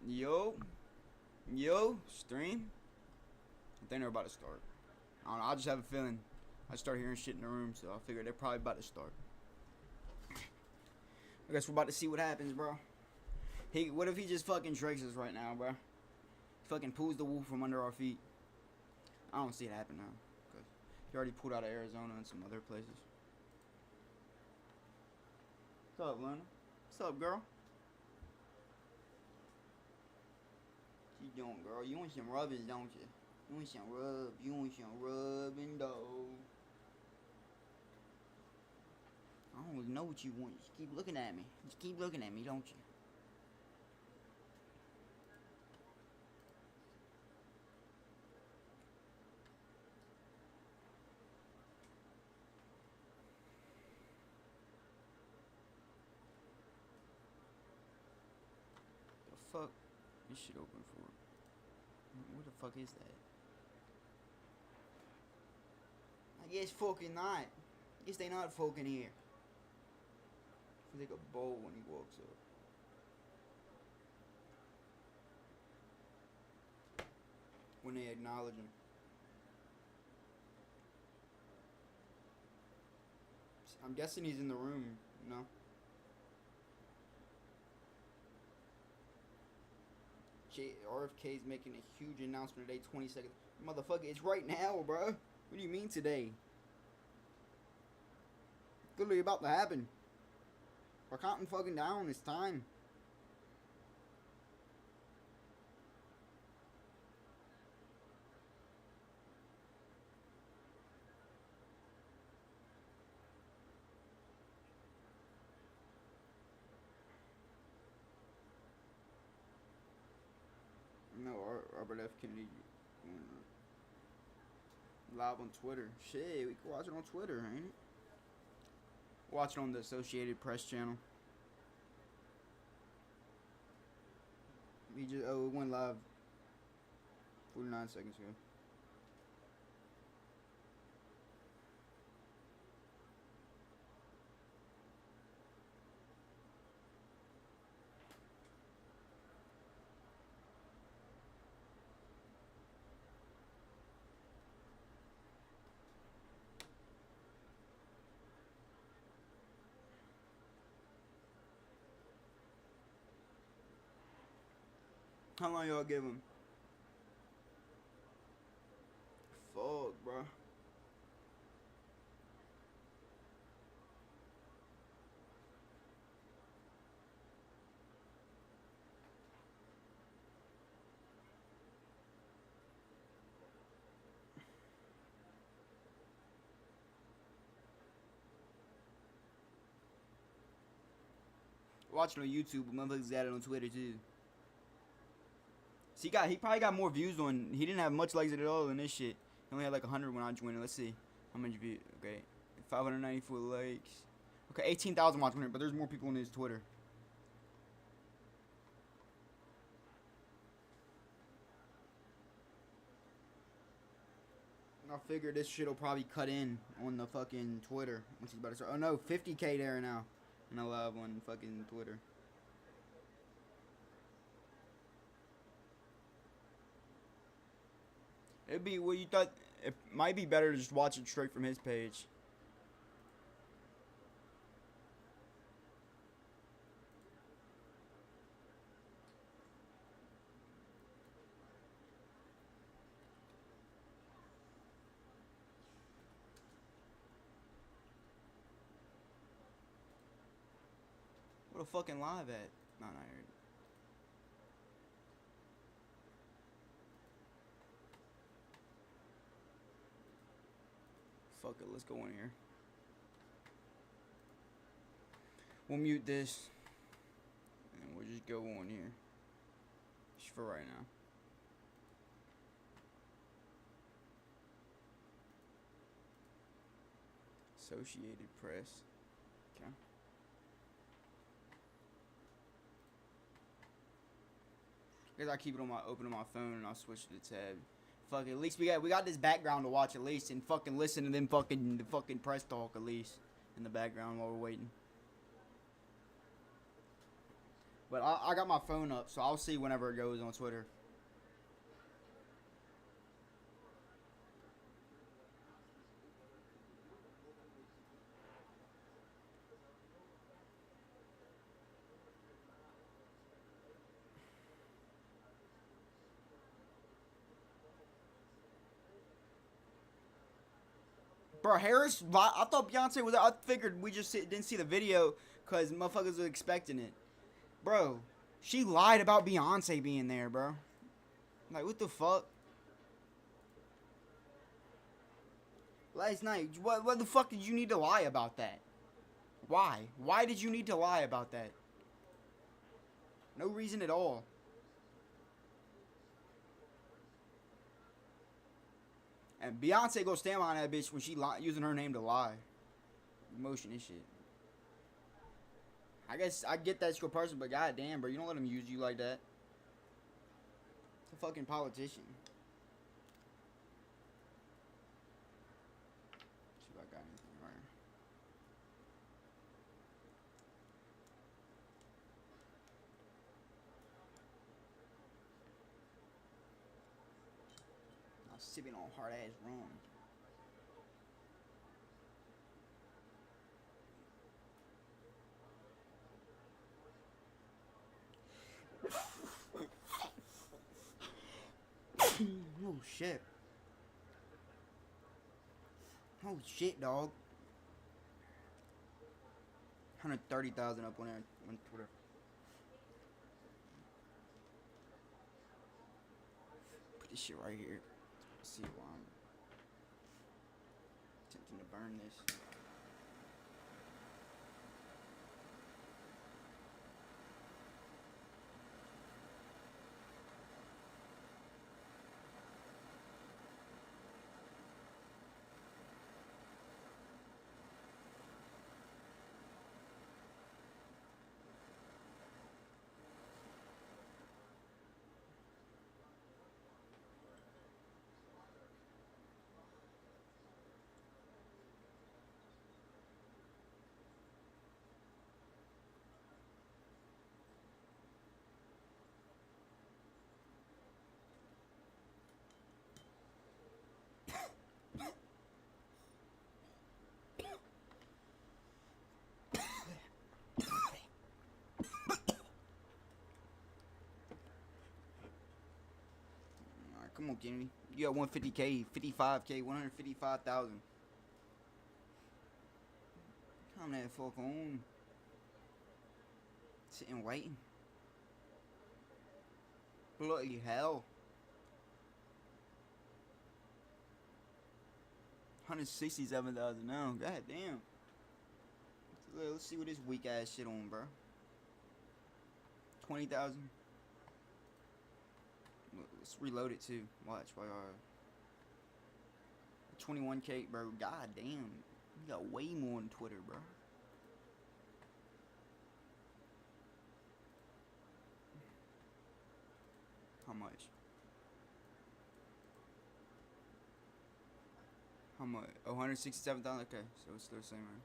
Yo, stream. I think they're about to start. I don't know. I just have a feeling. I start hearing shit in the room, so I figure they're probably about to start. I guess we're about to see what happens, bro. What if he just fucking tricks us right now, bro? Fucking pulls the wool from under our feet. I don't see it happen now, cause he already pulled out of Arizona and some other places. What's up, Luna? What's up, girl? What you doing, girl? You want some rubbing, don't you? You want some rub? You want some rubbing, though? I don't even know what you want. Just keep looking at me. Just keep looking at me, don't you? The fuck? This shit open for? What the fuck is that? I guess fucking not. I guess they not fucking here. Feels like a bowl when he walks up. When they acknowledge him. I'm guessing he's in the room, you know? RFK's making a huge announcement today, 20 seconds. Motherfucker, it's right now, bro. What do you mean today? Literally about to happen. We're counting fucking down. It's time. No, Robert F. Kennedy live on Twitter. Shit, we can watch it on Twitter, ain't it? Watch it on the Associated Press channel. It went live 49 seconds ago. How long y'all give him? Fuck, bro. Watching on YouTube, but motherfuckers got it on Twitter too. See, he probably got more views on. He didn't have much likes at all in this shit. He only had like 100 when I joined it. Let's see how many views. Okay, 594 likes. Okay, 18,000 watching it, but there's more people on his Twitter. I figured this shit'll probably cut in on the fucking Twitter once he's about to start. Oh no, 50K there now, and I love on fucking Twitter. It'd be what you thought. It might be better to just watch it straight from his page. What a fucking live at? No, no, fuck it, let's go in here. We'll mute this, and we'll just go on here. Just for right now. Associated Press. Okay. Because I keep it on open on my phone, and I'll switch to the tab. Fuck it, at least we got this background to watch at least, and fucking listen to them fucking press talk at least in the background while we're waiting. But I got my phone up, so I'll see whenever it goes on Twitter. Bro, Harris, I thought Beyonce was. I figured we just didn't see the video because motherfuckers were expecting it. Bro, she lied about Beyonce being there, bro. Like, what the fuck? Last night, what the fuck did you need to lie about that? Why? Why did you need to lie about that? No reason at all. And Beyonce go stand on that bitch when she using her name to lie. Emotion and shit. I guess I get that's your person, but goddamn, bro, you don't let them use you like that. It's a fucking politician. Let's see if I got anything right. I'm sipping on hard ass rum. Oh shit. Oh shit, dog. 130,000 up on there on Twitter. Put this shit right here. Let's see why I'm attempting to burn this. Alright, come on, Kennedy. You got 150K, 55K, 155,000. Come that fuck on. Sitting waiting. Bloody hell. 167,000 now. God damn. Let's see what this weak ass shit on, bro. 20,000. Let's reload it too. Watch. 21K, bro. God damn. You got way more on Twitter, bro. How much? How much? Oh, 167,000? Okay, so it's still the same, right?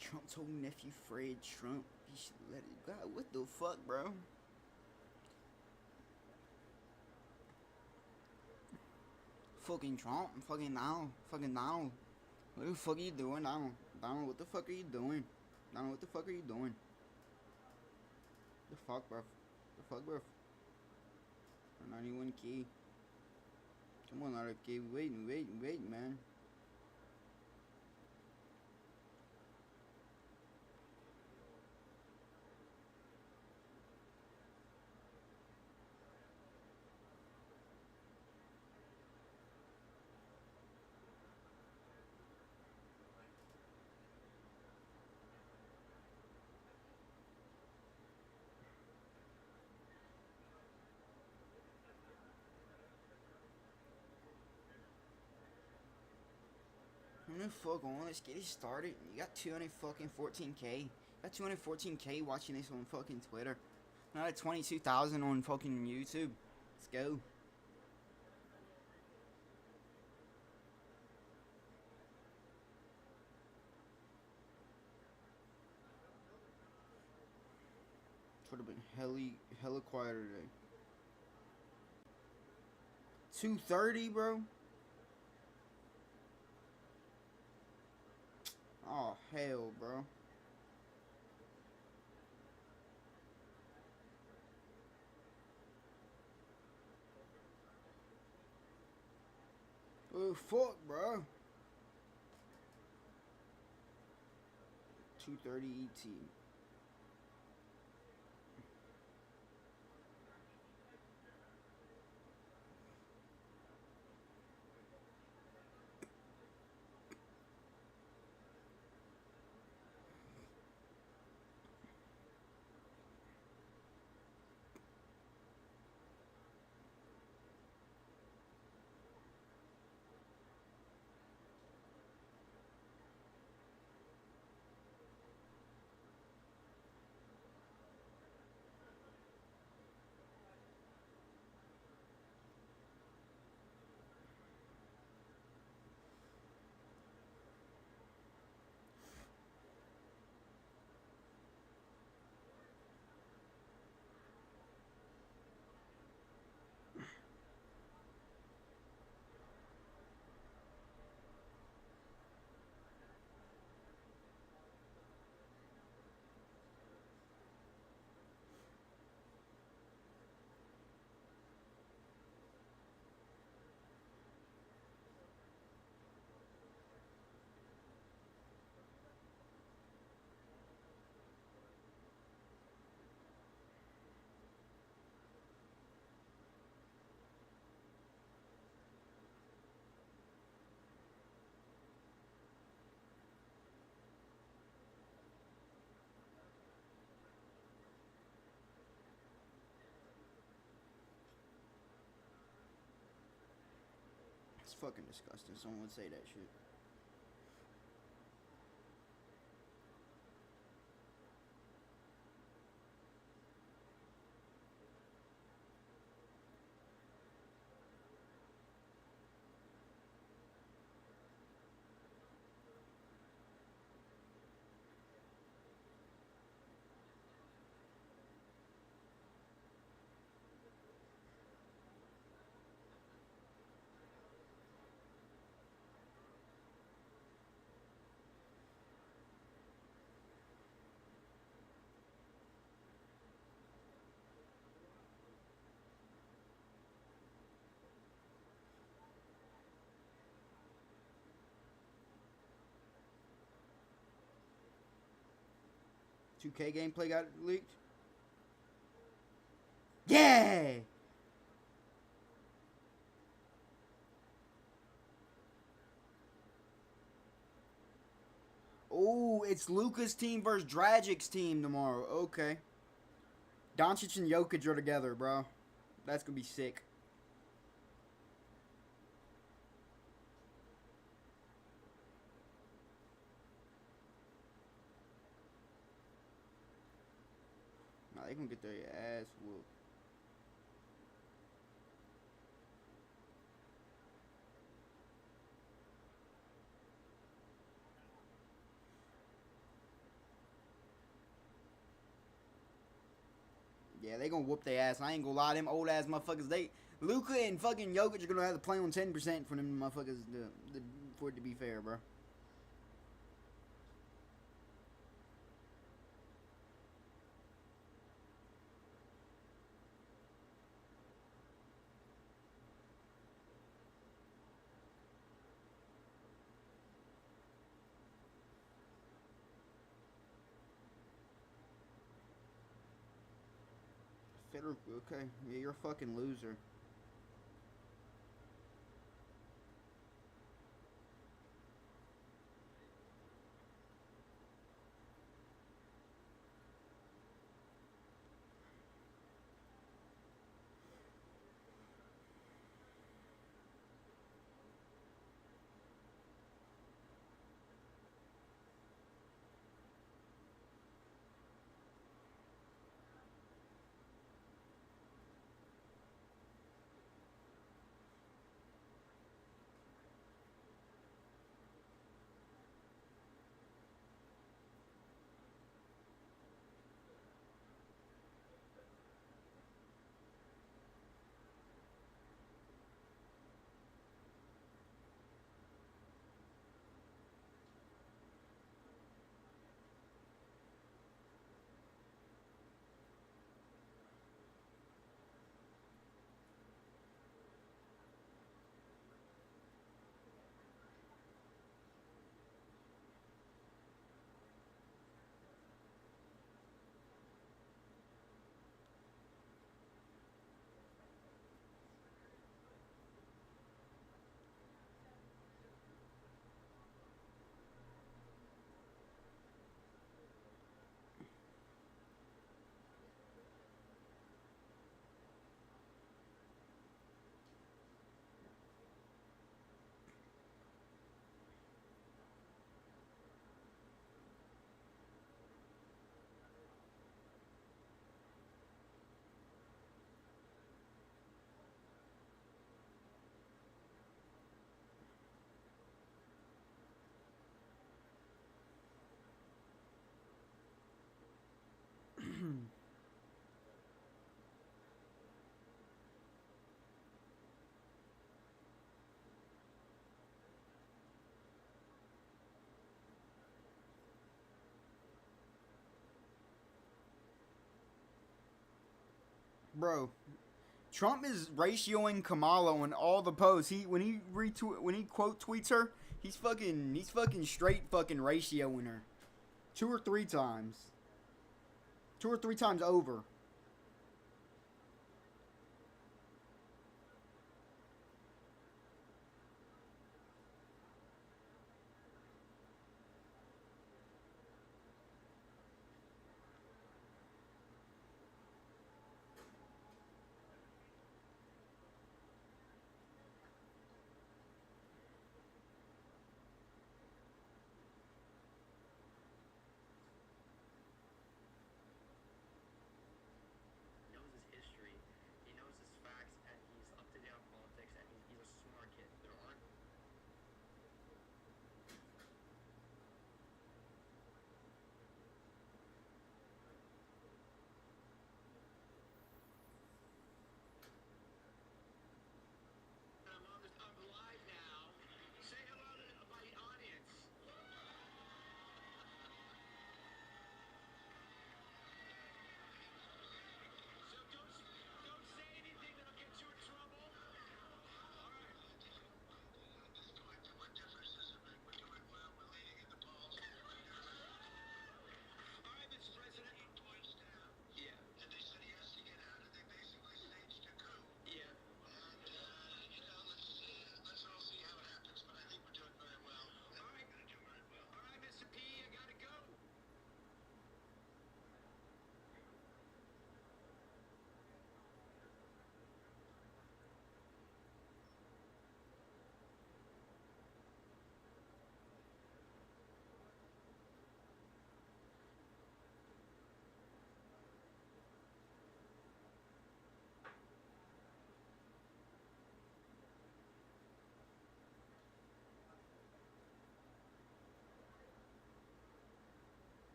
Trump told nephew Fred Trump he should let it go. What the fuck, bro? Fucking Trump, fucking Donald. What the fuck are you doing, Donald? Donald, what the fuck are you doing? Donald, what the fuck are you doing? The fuck, bro? The fuck, bro? 91K. Come on, RFK. Wait, man. Come the fuck on, let's get it started. You got 214K. Got 214K watching this on fucking Twitter. Not at 22,000 on fucking YouTube. Let's go. Would have been hella quieter today. 230, bro. Oh hell, bro. Oh fuck, bro. 230 ET. It's fucking disgusting. Someone would say that shit. $2K gameplay got leaked. Yeah. Oh, it's Luka's team versus Dragic's team tomorrow. Okay. Doncic and Jokic are together, bro. That's gonna be sick. Nah, they gonna get their ass whooped. Yeah, they gonna whoop their ass. I ain't gonna lie, them old ass motherfuckers. Luka and fucking Jokic are gonna have to play on 10% for them motherfuckers for it to be fair, bro. Fiddle, okay, yeah, you're a fucking loser. Bro, Trump is ratioing Kamala on all the posts. When he quote tweets her, he's fucking straight fucking ratioing her. Two or three times. Two or three times over.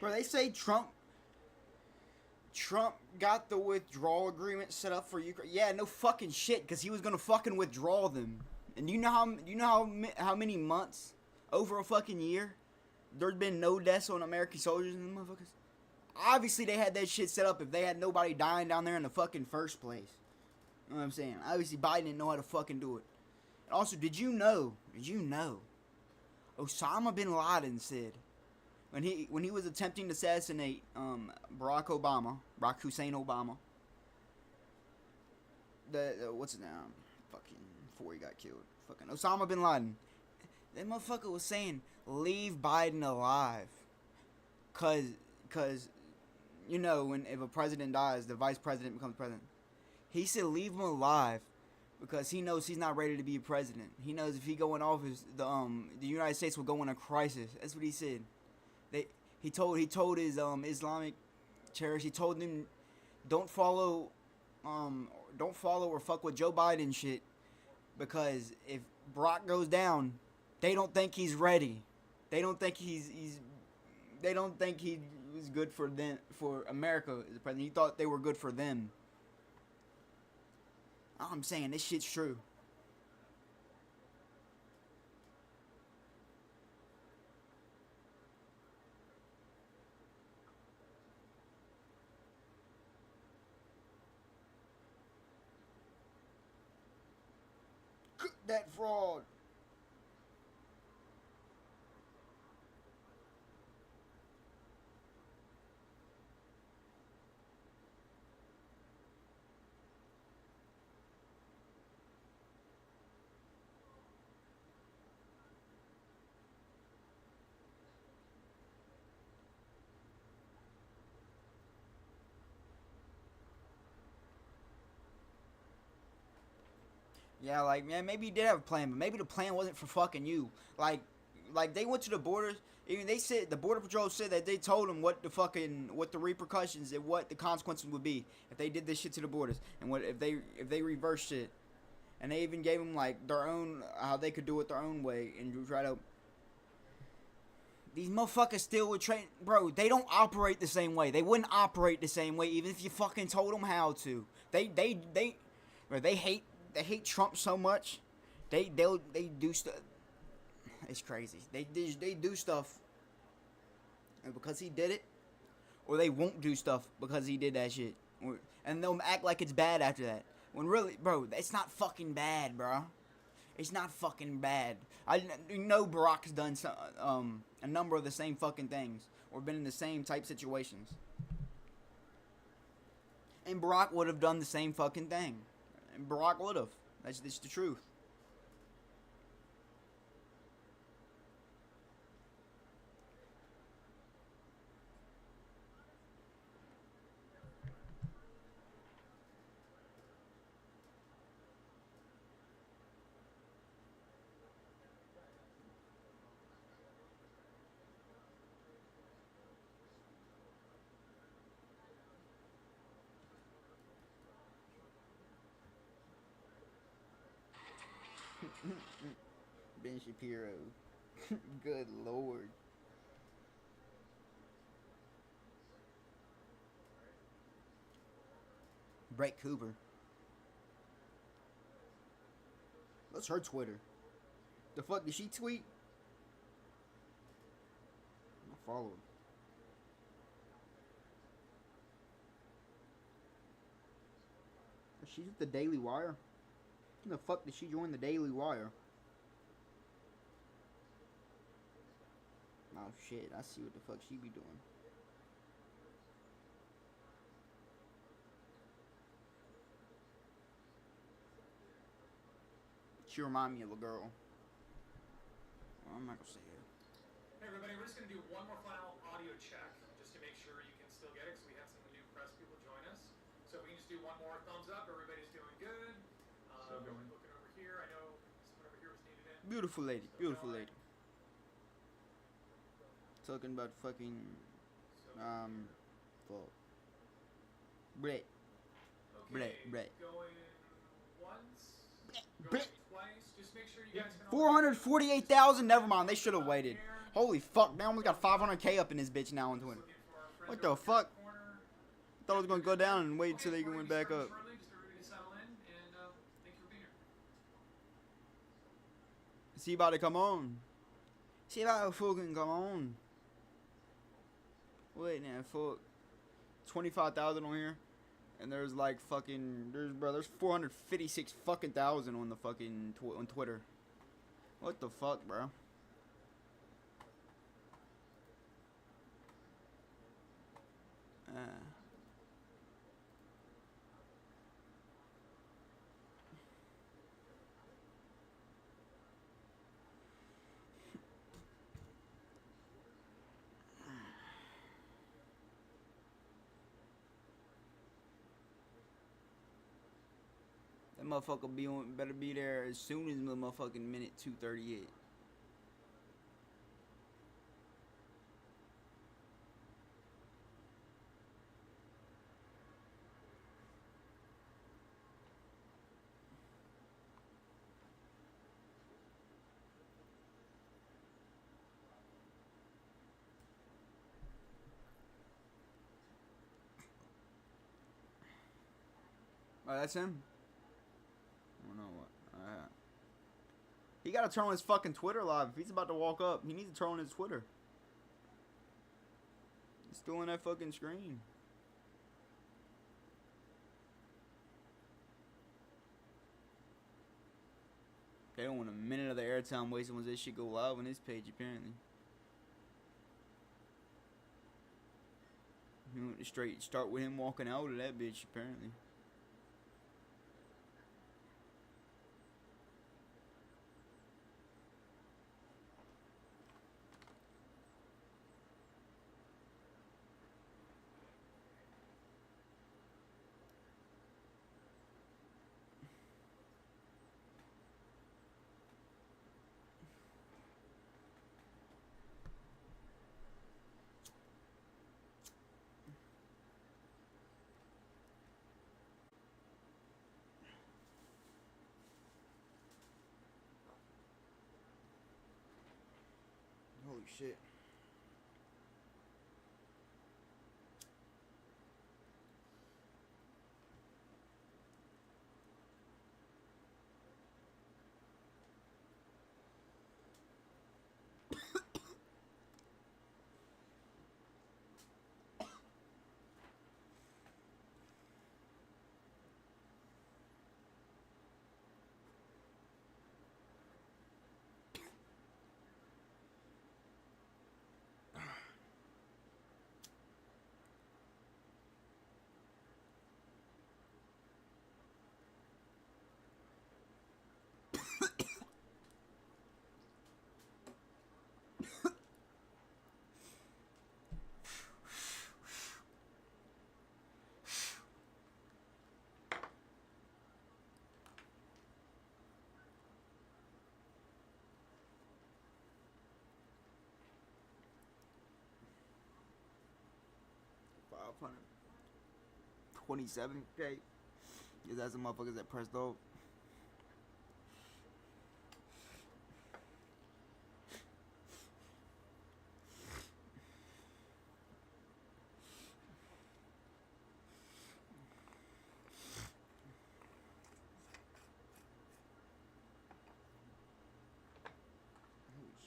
Bro, they say Trump got the withdrawal agreement set up for Ukraine. Yeah, no fucking shit, because he was gonna fucking withdraw them. And how many months, over a fucking year, there's been no deaths on American soldiers and motherfuckers. Obviously, they had that shit set up if they had nobody dying down there in the fucking first place. You know what I'm saying? Obviously, Biden didn't know how to fucking do it. And also, did you know? Osama bin Laden said when he was attempting to assassinate Barack Hussein Obama, what's his name? Fucking before he got killed, fucking Osama bin Laden. That motherfucker was saying leave Biden alive, cause you know when if a president dies, the vice president becomes president. He said leave him alive because he knows he's not ready to be a president. He knows if he go in office, the United States will go in a crisis. That's what he said. He told his Islamic terrorists, he told them don't follow or fuck with Joe Biden shit, because if Barack goes down, they don't think he's ready. They don't think they don't think he was good for them, for America as a president. He thought they were good for them. I'm saying this shit's true. That fraud. Yeah, like, man, maybe you did have a plan, but maybe the plan wasn't for fucking you. Like they went to the borders. Even they said the border patrol said that they told them what the repercussions and what the consequences would be if they did this shit to the borders, and what if they reversed shit. And they even gave them like their own, how they could do it their own way and try to. These motherfuckers still would train, bro. They don't operate the same way. They wouldn't operate the same way even if you fucking told them how to. Bro, they hate Trump so much. They do stuff. It's crazy. They do stuff because he did it, or they won't do stuff because he did that shit, and they'll act like it's bad after that. When really, bro, it's not fucking bad, bro. It's not fucking bad. I know Barack's done some, a number of the same fucking things, or been in the same type situations. And Barack would have done the same fucking thing. And Barack would have. That's the truth. Ben Shapiro. Good lord. Brett Cooper. What's her Twitter? The fuck did she tweet? I follow her. She's at the Daily Wire. When the fuck did she join the Daily Wire? Oh shit, I see what the fuck she be doing. She remind me of a girl. Well, I'm not gonna say it. Hey everybody, we're just gonna do one more final audio check just to make sure you can still get it, because we had some new press people join us. So we can just do one more thumbs up. Everybody's doing good. Looking over here, I know someone over here was needed in. Beautiful lady, beautiful lady. Talking about fucking fuck. Brett. Okay, Brett. Going once, Brett. going twice. Just make sure you guys can 448,000. Never mind. They should have waited. Holy fuck! They almost got 500K up in this bitch now on Twitter. What the fuck? I thought it was gonna go down and wait until they went back up. She about to come on. She about to fucking come on. Wait now, fuck. 25,000 on here, and there's like fucking there's 456 fucking thousand on the fucking on Twitter. What the fuck, bro? That motherfucker better be there as soon as the motherfucking minute 2:38. Oh, that's him? I don't know what. He gotta turn on his fucking Twitter live. If he's about to walk up, he needs to turn on his Twitter. He's still in that fucking screen. They don't want a minute of the airtime wasted once this shit go live on this page, apparently. You want to straight start with him walking out of that bitch, apparently. Holy shit. $527K. Is that some motherfuckers that pressed up? Holy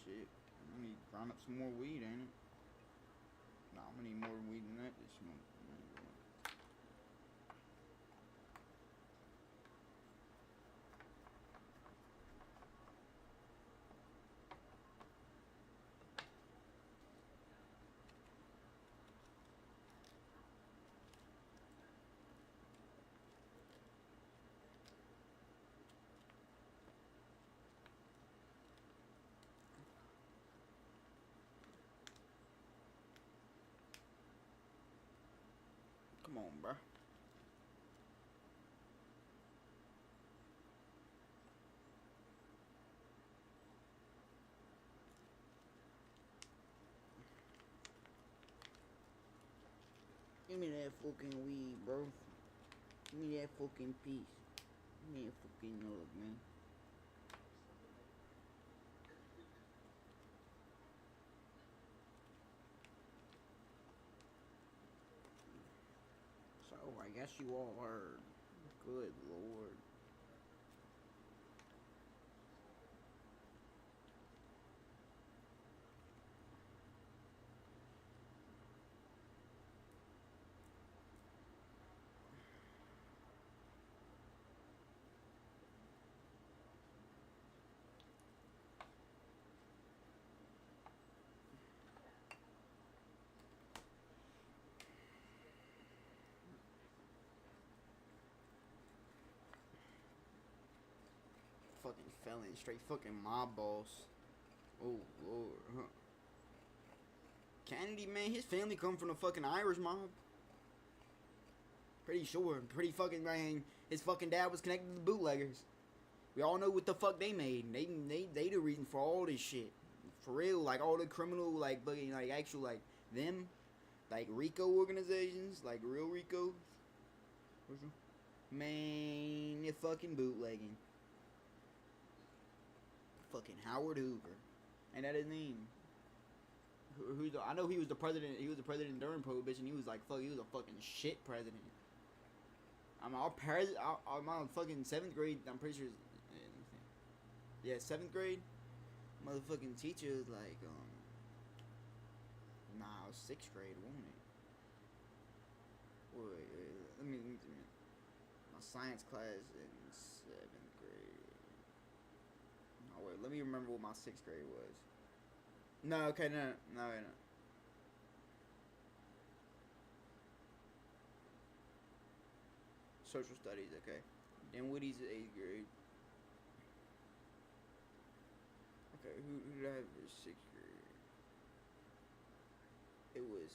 shit. I need to grind up some more weed, ain't it? Nah, I'm gonna need more weed than that this month. Come on, bro. Give me that fucking weed, bro. Give me that fucking piece. Give me that fucking nug, man. So, I guess you all heard. Good lord. Fucking felon, straight fucking mob boss. Oh lord, huh? Kennedy, man, his family come from the fucking Irish mob. Pretty sure, pretty fucking man. His fucking dad was connected to the bootleggers. We all know what the fuck they made. They the reason for all this shit. For real, like all the criminal, like fucking, like actual, like them, like Rico organizations, like real Rico. Man, they're fucking bootlegging. Fucking Howard Hoover. Ain't that his name? I know he was the president. He was the president during Prohibition. He was like, fuck. He was a fucking shit president. I'm on fucking 7th grade. I'm pretty sure. Yeah, 7th grade. Motherfucking teacher was like, nah, it was 6th grade, wasn't it? Wait, let me. My science class in 7th grade. No, wait, let me remember what my 6th grade was. No, okay, no. Social studies, okay. Then Woody's 8th grade. Okay, who did I have for 6th grade? It was.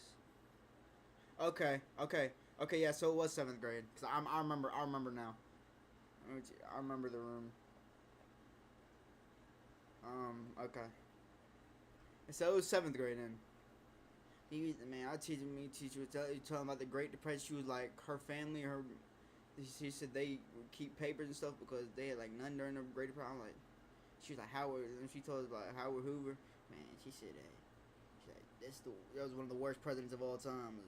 Okay, yeah, so it was 7th grade. Cause I remember now. I remember the room. Okay. So it was 7th grade then. He was, man, our teacher was telling about the Great Depression. She was like, her family, she said they would keep papers and stuff because they had like none during the Great Depression. I'm like, she was like, Howard, and she told us about Howard Hoover. Man, she said that. That was one of the worst presidents of all time.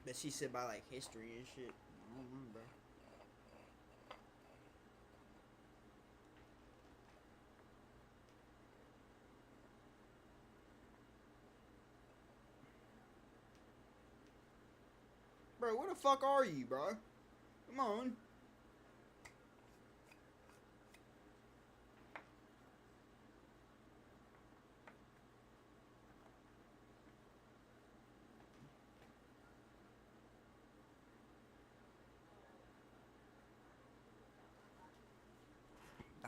That she said by like history and shit. I don't know, bro. Bro, where the fuck are you, bro? Come on.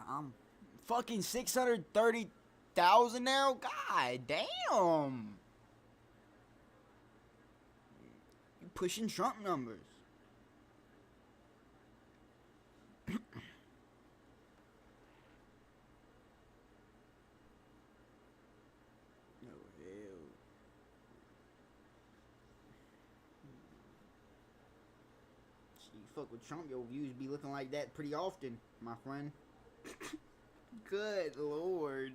I'm fucking 630,000 now? God damn. You pushing Trump numbers. No hell. You fuck with Trump, your views be looking like that pretty often, my friend. Good lord.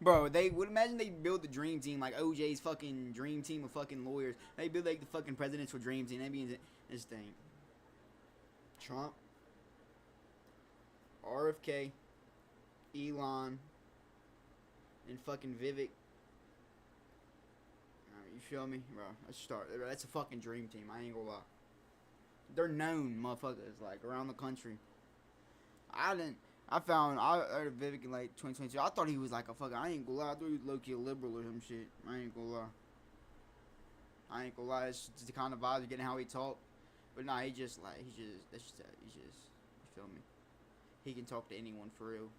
Bro, they would imagine they build the dream team like OJ's fucking dream team of fucking lawyers. They build like the fucking presidential dream team. That means this thing. Trump, RFK, Elon, and fucking Vivek. You feel me? Bro, let's start. That's a fucking dream team. I ain't gonna lie. They're known motherfuckers like around the country. I heard of Vivek in like 2022. I thought he was like a fucking, I ain't gonna lie, I thought he was low-key a liberal or some shit. I ain't gonna lie. It's just the kind of vibes you're getting how he talk. But nah, you feel me? He can talk to anyone for real.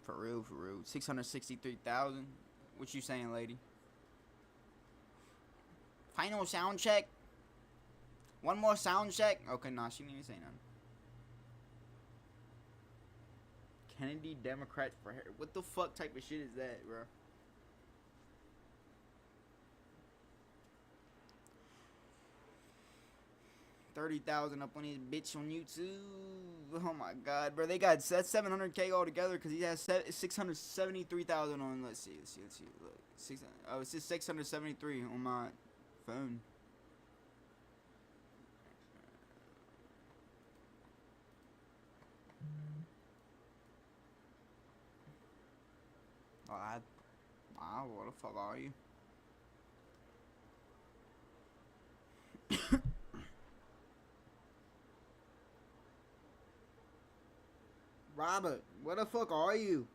For real. 663,000. What you saying, lady? Final sound check? One more sound check? Okay, nah, she didn't even say nothing. Kennedy Democrat for her. What the fuck type of shit is that, bro? $30,000 up on his bitch on YouTube. Oh my god, bro. They got that's 700K altogether because he has 673,000 on. Let's see. Look, it's just 673 on my phone. Wow, what the fuck are you? Robert, what the fuck are you?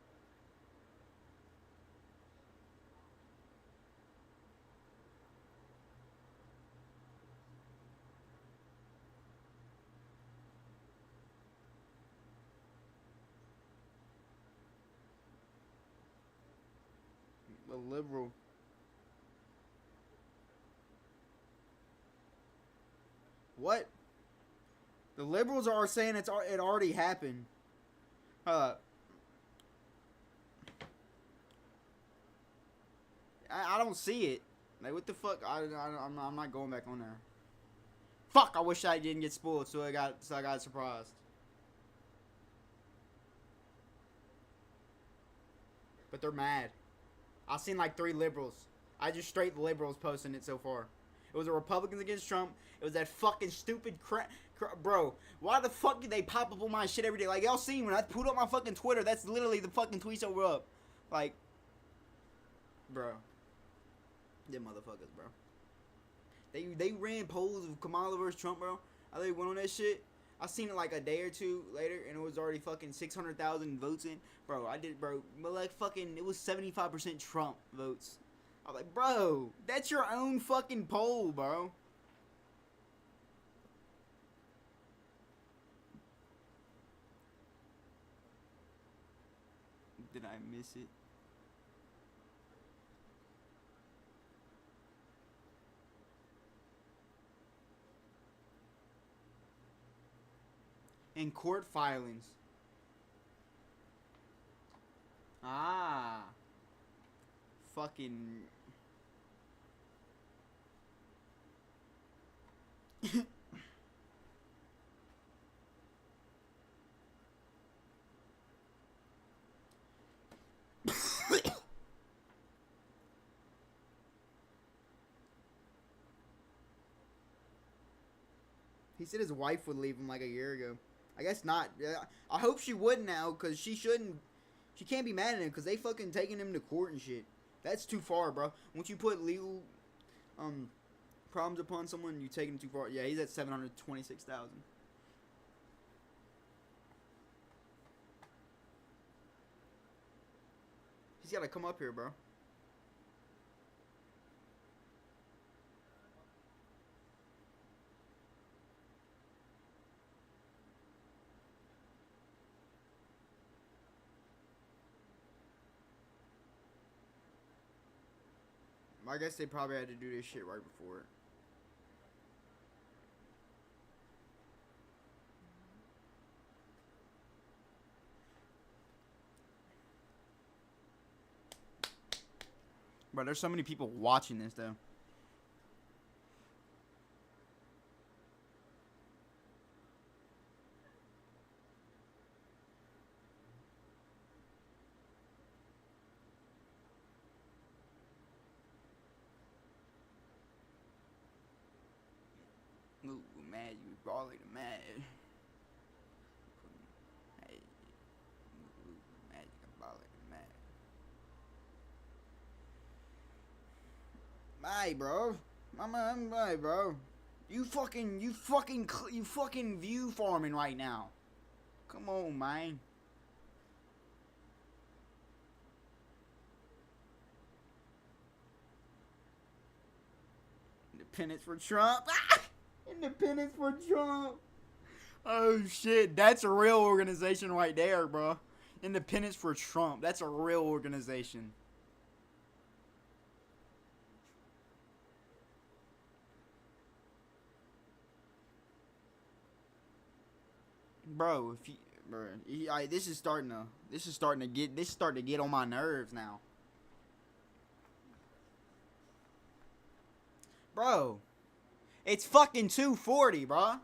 A liberal. What? The liberals are saying it already happened. I don't see it. Like, what the fuck? I'm not going back on there. Fuck! I wish I didn't get spoiled, so I got surprised. But they're mad. I've seen like 3 liberals. I just straight liberals posting it so far. It was the Republicans against Trump. It was that fucking stupid crap. Bro, why the fuck do they pop up on my shit every day? Like, y'all seen when I put up my fucking Twitter, that's literally the fucking tweets that were up. Like, bro. Them motherfuckers, bro. They ran polls of Kamala versus Trump, bro. I think went on that shit. I seen it like a day or two later, and it was already fucking 600,000 votes in. Bro, but like fucking, it was 75% Trump votes. I was like, bro, that's your own fucking poll, bro. Did I miss it? In court filings. Ah. Fucking. He said his wife would leave him like a year ago. I guess not. I hope she would now, because she shouldn't. She can't be mad at him, because they fucking taking him to court and shit. That's too far, bro. Once you put legal problems upon someone, you take him too far. Yeah, he's at 726,000. He's got to come up here, bro. I guess they probably had to do this shit right before it. Bro, there's so many people watching this, though. Ooh, mad, you brawly the mad. Hey, ooh, mad, you brawly the mad. Hey, bro. I'm right, bro. You fucking view farming right now. Come on, man. Independence for Trump. Ah! Independence for Trump. Oh shit, that's a real organization right there, bro. Independence for Trump. That's a real organization. Bro, if you, bro, this is starting to get on my nerves now. Bro, it's fucking 240, bro.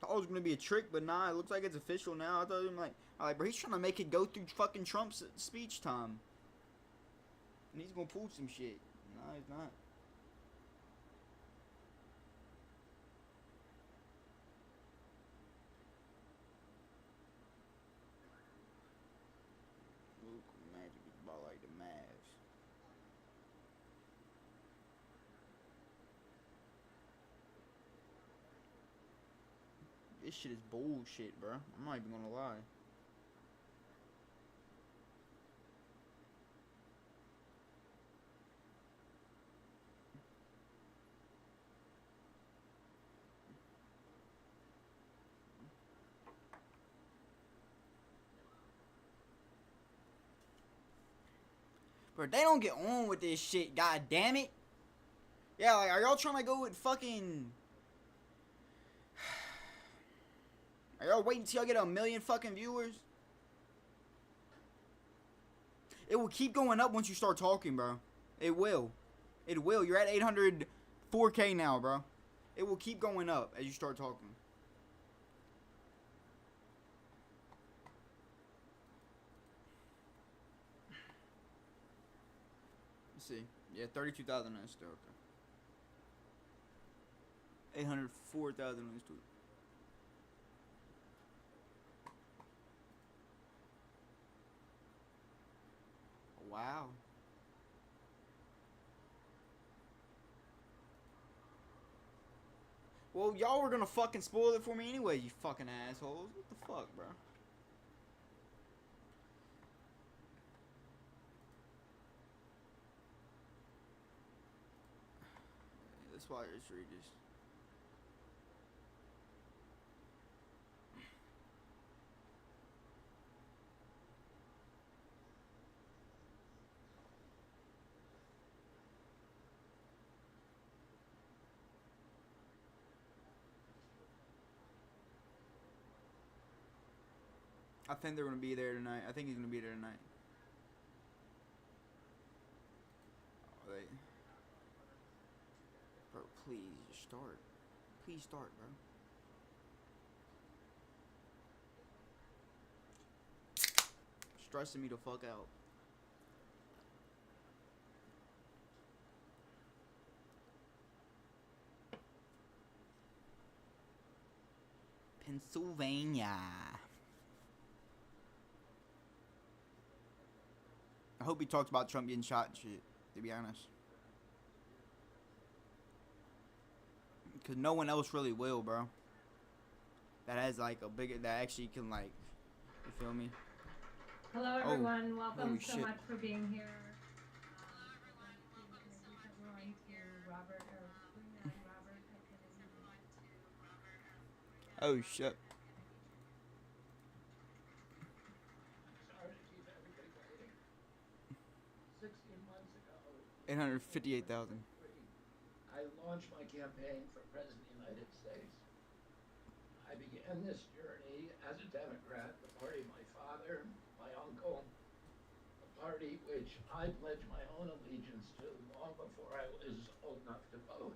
Thought it was gonna be a trick, but nah, it looks like it's official now. I thought him like, bro, he's trying to make it go through fucking Trump's speech time, and he's gonna pull some shit. Nah, he's not. Luke, Magic is about like the Mavs. This shit is bullshit, bro. I'm not even gonna lie. Bro, they don't get on with this shit, god damn it. Yeah, like, are y'all trying to go with fucking... Are y'all waiting till y'all get 1 million fucking viewers? It will keep going up once you start talking, bro. It will. It will. You're at 804K now, bro. It will keep going up as you start talking. Let's see. Yeah, 32,000 is still okay. 804,000 is still. Wow. Well, y'all were gonna fucking spoil it for me anyway, you fucking assholes. What the fuck, bro? That's why it's Regis. I think they're gonna be there tonight. I think he's gonna be there tonight. Oh, bro, please just start. Please start, bro. stressing me the fuck out. Pennsylvania. I hope he talks about Trump getting shot and shit, to be honest. Because no one else really will, bro. That has, like, a bigger... That actually can, like... You feel me? Hello, everyone. Welcome holy so shit. much for being here. Everyone to Robert, or bring on Robert Kennedy. Oh, shit. Sorry to keep everybody waiting. 16 months ago, 858,000. I launched my campaign for President of the United States. I began this journey as a Democrat, the party of my father, my uncle, a party which I pledged my own allegiance to long before I was old enough to vote.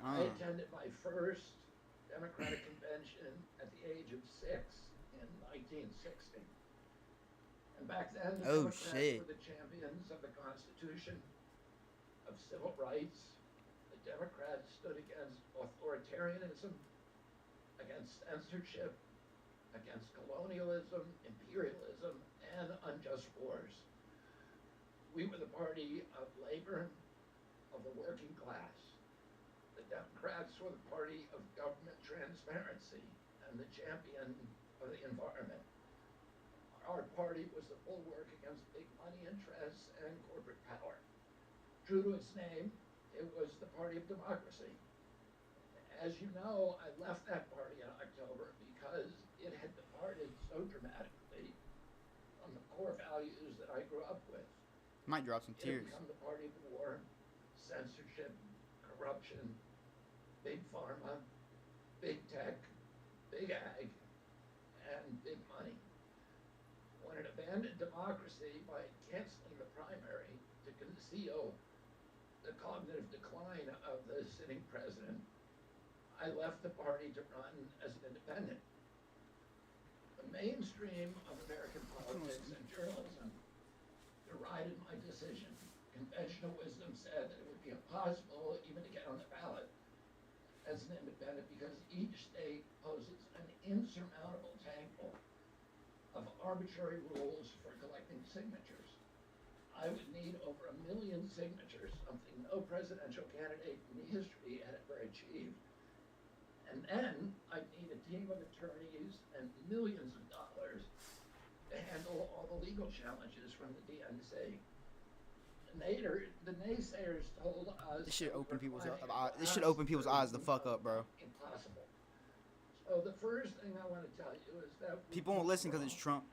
I attended my first Democratic convention at the age of 6 in 1960. And back then, the Democrats were the champions of the Constitution, of civil rights. The Democrats stood against authoritarianism, against censorship, against colonialism, imperialism, and unjust wars. We were the party of labor, of the working class. The Democrats were the party of government transparency and the champion of the environment. Our party was the bulwark against big money interests and corporate power. True to its name, it was the party of democracy. As you know, I left that party in October because it had departed so dramatically from the core values that I grew up with. Might drop some tears. It had become the party of war, censorship, corruption, big pharma, big tech, big ag, and big money. When it abandoned democracy by canceling the primary to conceal the cognitive decline of the sitting president, I left the party to run as an independent. The mainstream of American politics and journalism derided my decision. Conventional wisdom said that it would be impossible even to get on the ballot as an independent because each state poses an insurmountable tangle of arbitrary rules for collecting signatures. I would need over 1 million signatures, something no presidential candidate in history had ever achieved. And then I'd need a team of attorneys and millions of dollars to handle all the legal challenges from the DNC. The naysayers told us This should open people's eyes the fuck up, bro. Impossible. So the first thing I want to tell you is that People won't listen because it's Trump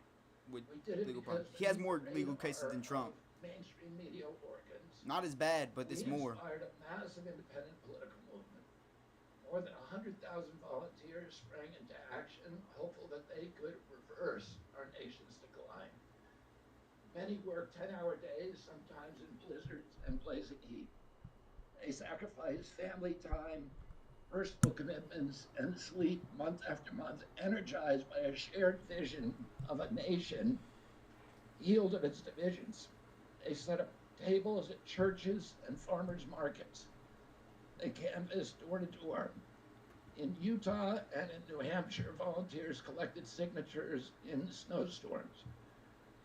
with legal problems. He has more legal cases than Trump. Mainstream media organs. Not as bad, but it's more. We inspired a massive independent political movement. More than 100,000 volunteers sprang into action, hopeful that they could reverse our nation's decline. Many worked 10-hour days, sometimes in blizzards and blazing heat. They sacrificed family time, personal commitments, and sleep month after month, energized by a shared vision of a nation healed of its divisions. They set up tables at churches and farmers' markets. They canvassed door to door. In Utah and in New Hampshire, volunteers collected signatures in snowstorms,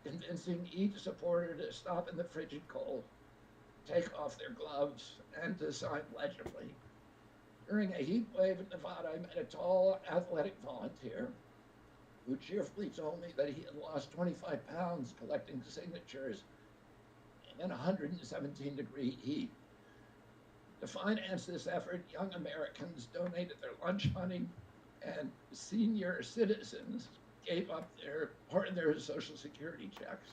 convincing each supporter to stop in the frigid cold, take off their gloves, and to sign legibly. During a heat wave in Nevada, I met a tall, athletic volunteer who cheerfully told me that he had lost 25 pounds collecting signatures in 117-degree heat. To finance this effort, young Americans donated their lunch money, and senior citizens gave up part of their Social Security checks.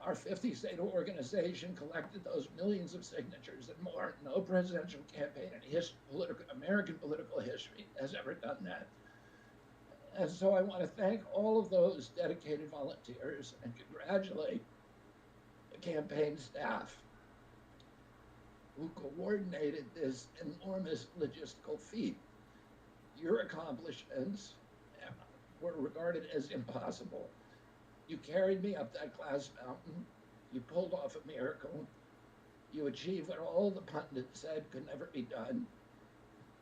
Our 50-state organization collected those millions of signatures and more. No presidential campaign in American political history has ever done that. And so I want to thank all of those dedicated volunteers and congratulate the campaign staff who coordinated this enormous logistical feat. Your accomplishments were regarded as impossible. You carried me up that glass mountain. You pulled off a miracle. You achieved what all the pundits said could never be done.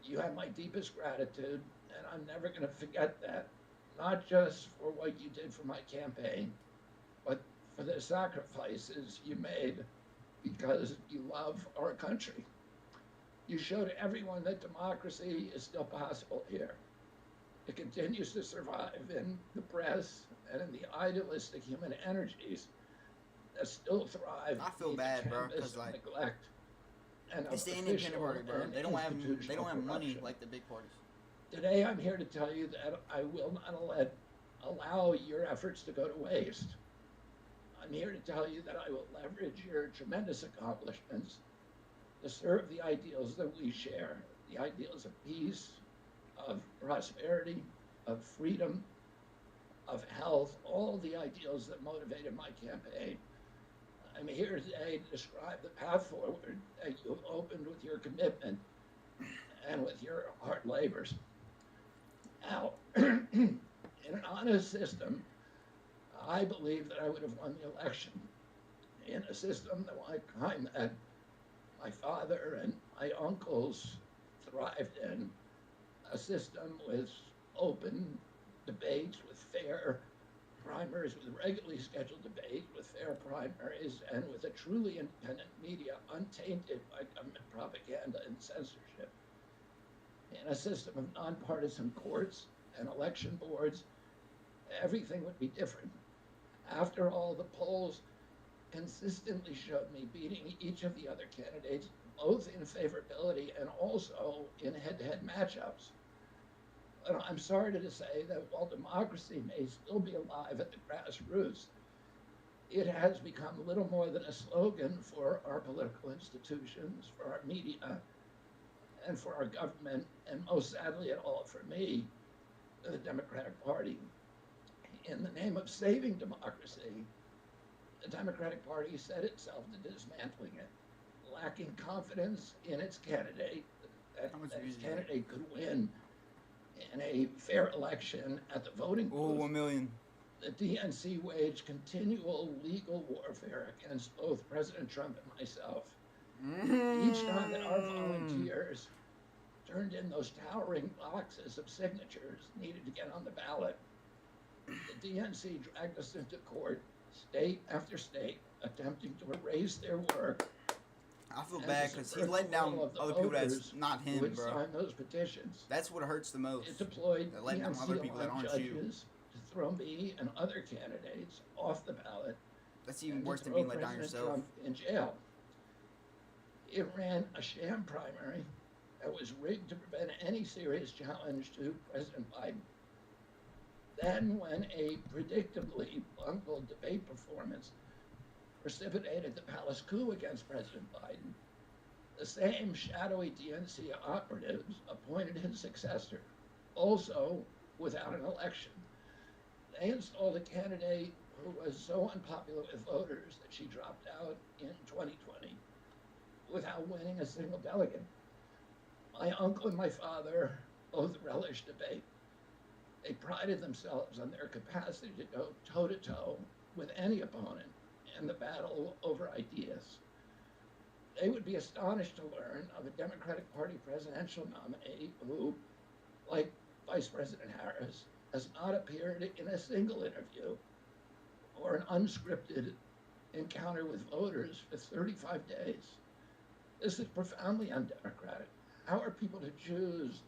You have my deepest gratitude, and I'm never going to forget that. Not just for what you did for my campaign, but for the sacrifices you made because you love our country. You showed everyone that democracy is still possible here. It continues to survive in the press and in the idealistic human energies that still thrive. I feel bad, bro, because like neglect and it's the independent party, bro. They don't have money like the big parties. Today, I'm here to tell you that I will not allow your efforts to go to waste. I'm here to tell you that I will leverage your tremendous accomplishments to serve the ideals that we share, the ideals of peace, of prosperity, of freedom, of health, all the ideals that motivated my campaign. I'm here today to describe the path forward that you have opened with your commitment and with your hard labors. Now, in an honest system, I believe that I would have won the election. In a system the kind that my father and my uncles thrived in, a system with open debates, with fair primaries, with regularly scheduled debate, with fair primaries, and with a truly independent media untainted by government propaganda and censorship. In a system of nonpartisan courts and election boards, everything would be different. After all, the polls consistently showed me beating each of the other candidates, both in favorability and also in head-to-head matchups. But I'm sorry to say that while democracy may still be alive at the grassroots, it has become little more than a slogan for our political institutions, for our media, and for our government, and most sadly at all for me, the Democratic Party. In the name of saving democracy, the Democratic Party set itself to dismantling it, lacking confidence in its candidate, that its candidate could win in a fair election at the voting booth. Oh, 1 million. The DNC waged continual legal warfare against both President Trump and myself. Each time that our volunteers turned in those towering boxes of signatures needed to get on the ballot, the DNC dragged us into court, state after state, attempting to erase their work. I feel bad because he's letting down other people that's not him, would bro. sign those petitions. That's what hurts the most. It deployed They're letting down other people that aren't you. judges to throw me and other candidates off the ballot. That's even worse than being let down yourself. Trump in jail. It ran a sham primary that was rigged to prevent any serious challenge to President Biden. Then, when a predictably bungled debate performance precipitated the palace coup against President Biden, the same shadowy DNC operatives appointed his successor, also without an election. They installed a candidate who was so unpopular with voters that she dropped out in 2020 without winning a single delegate. My uncle and my father both relished debate. They prided themselves on their capacity to go toe-to-toe with any opponent in the battle over ideas. They would be astonished to learn of a Democratic Party presidential nominee who, like Vice President Harris, has not appeared in a single interview or an unscripted encounter with voters for 35 days. This is profoundly undemocratic. How are people to choose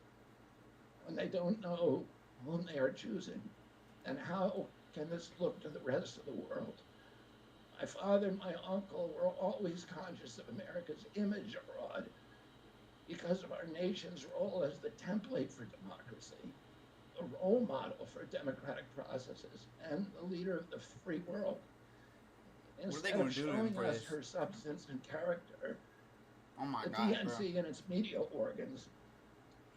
when they don't know whom they are choosing? And how can this look to the rest of the world? My father and my uncle were always conscious of America's image abroad because of our nation's role as the template for democracy, the role model for democratic processes, and the leader of the free world. Instead of showing us her substance and character, the DNC and its media organs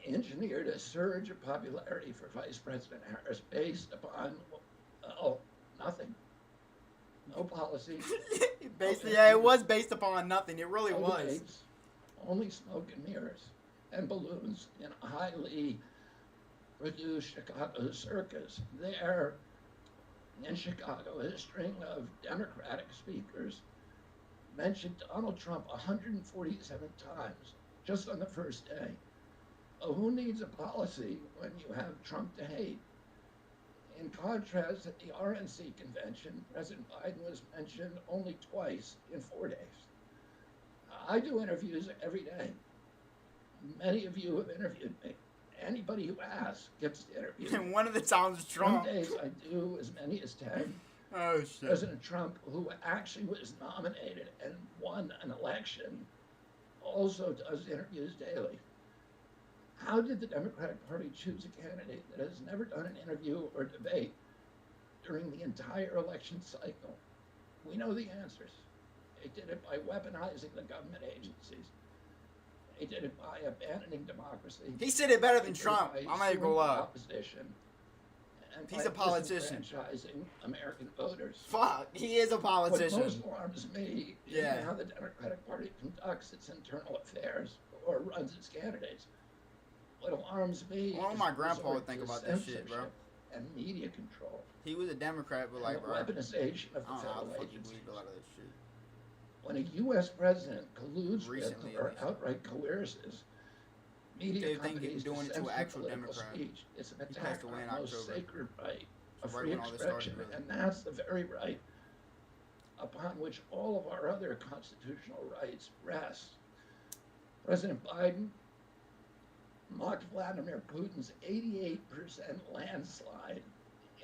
engineered a surge of popularity for Vice President Harris based upon, nothing. No policy. Yeah, it was based upon nothing. It really was. Debates, only smoke and mirrors and balloons in a highly produced Chicago circus. There, In Chicago, a string of Democratic speakers mentioned Donald Trump 147 times just on the first day. Who needs a policy when you have Trump to hate? In contrast, at the RNC convention, President Biden was mentioned only twice in 4 days. I do interviews every day. Many of you have interviewed me. Anybody who asks gets to interview. And one of the times Some Trump. days I do as many as 10. Oh shit. President Trump, who actually was nominated and won an election, also does interviews daily. How did the Democratic Party choose a candidate that has never done an interview or debate during the entire election cycle? We know the answers. They did it by weaponizing the government agencies. They did it by abandoning democracy. He said it better than They did it Trump. by I'm not even suing gonna the lie. opposition, and He's by a politician. disenfranchising American voters. Fuck, he is a What politician. most alarms me is Yeah. how the Democratic Party conducts its internal affairs or runs its candidates. What alarms me Well, is my the grandpa would resort think to about this shit, bro. censorship and media control, He was a Democrat, but and like, the bro, I don't weaponization of the know how the federal fuck you agencies. believe a lot of this shit. When a U.S. president colludes Recently, with at or least. outright coerces media They think companies he's to doing it to an censor actual political Democrat. speech, it's an He attack passed away on in the most October. sacred right of Right free when all this started, expression, really. and that's the very right upon which all of our other constitutional rights rest. President Biden mocked Vladimir Putin's 88% landslide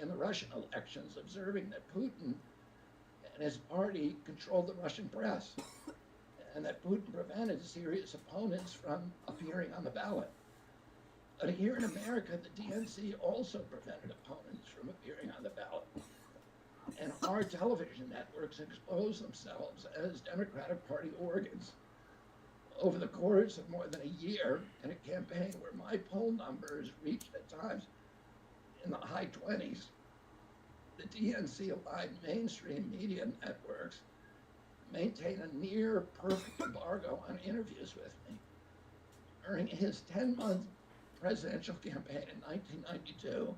in the Russian elections, observing that Putin and his party controlled the Russian press and that Putin prevented serious opponents from appearing on the ballot. But here in America, the DNC also prevented opponents from appearing on the ballot. And our television networks expose themselves as Democratic Party organs. Over the course of more than a year, in a campaign where my poll numbers reached at times in the high 20s, the DNC aligned mainstream media networks maintain a near perfect embargo on interviews with me. During his 10-month presidential campaign in 1992,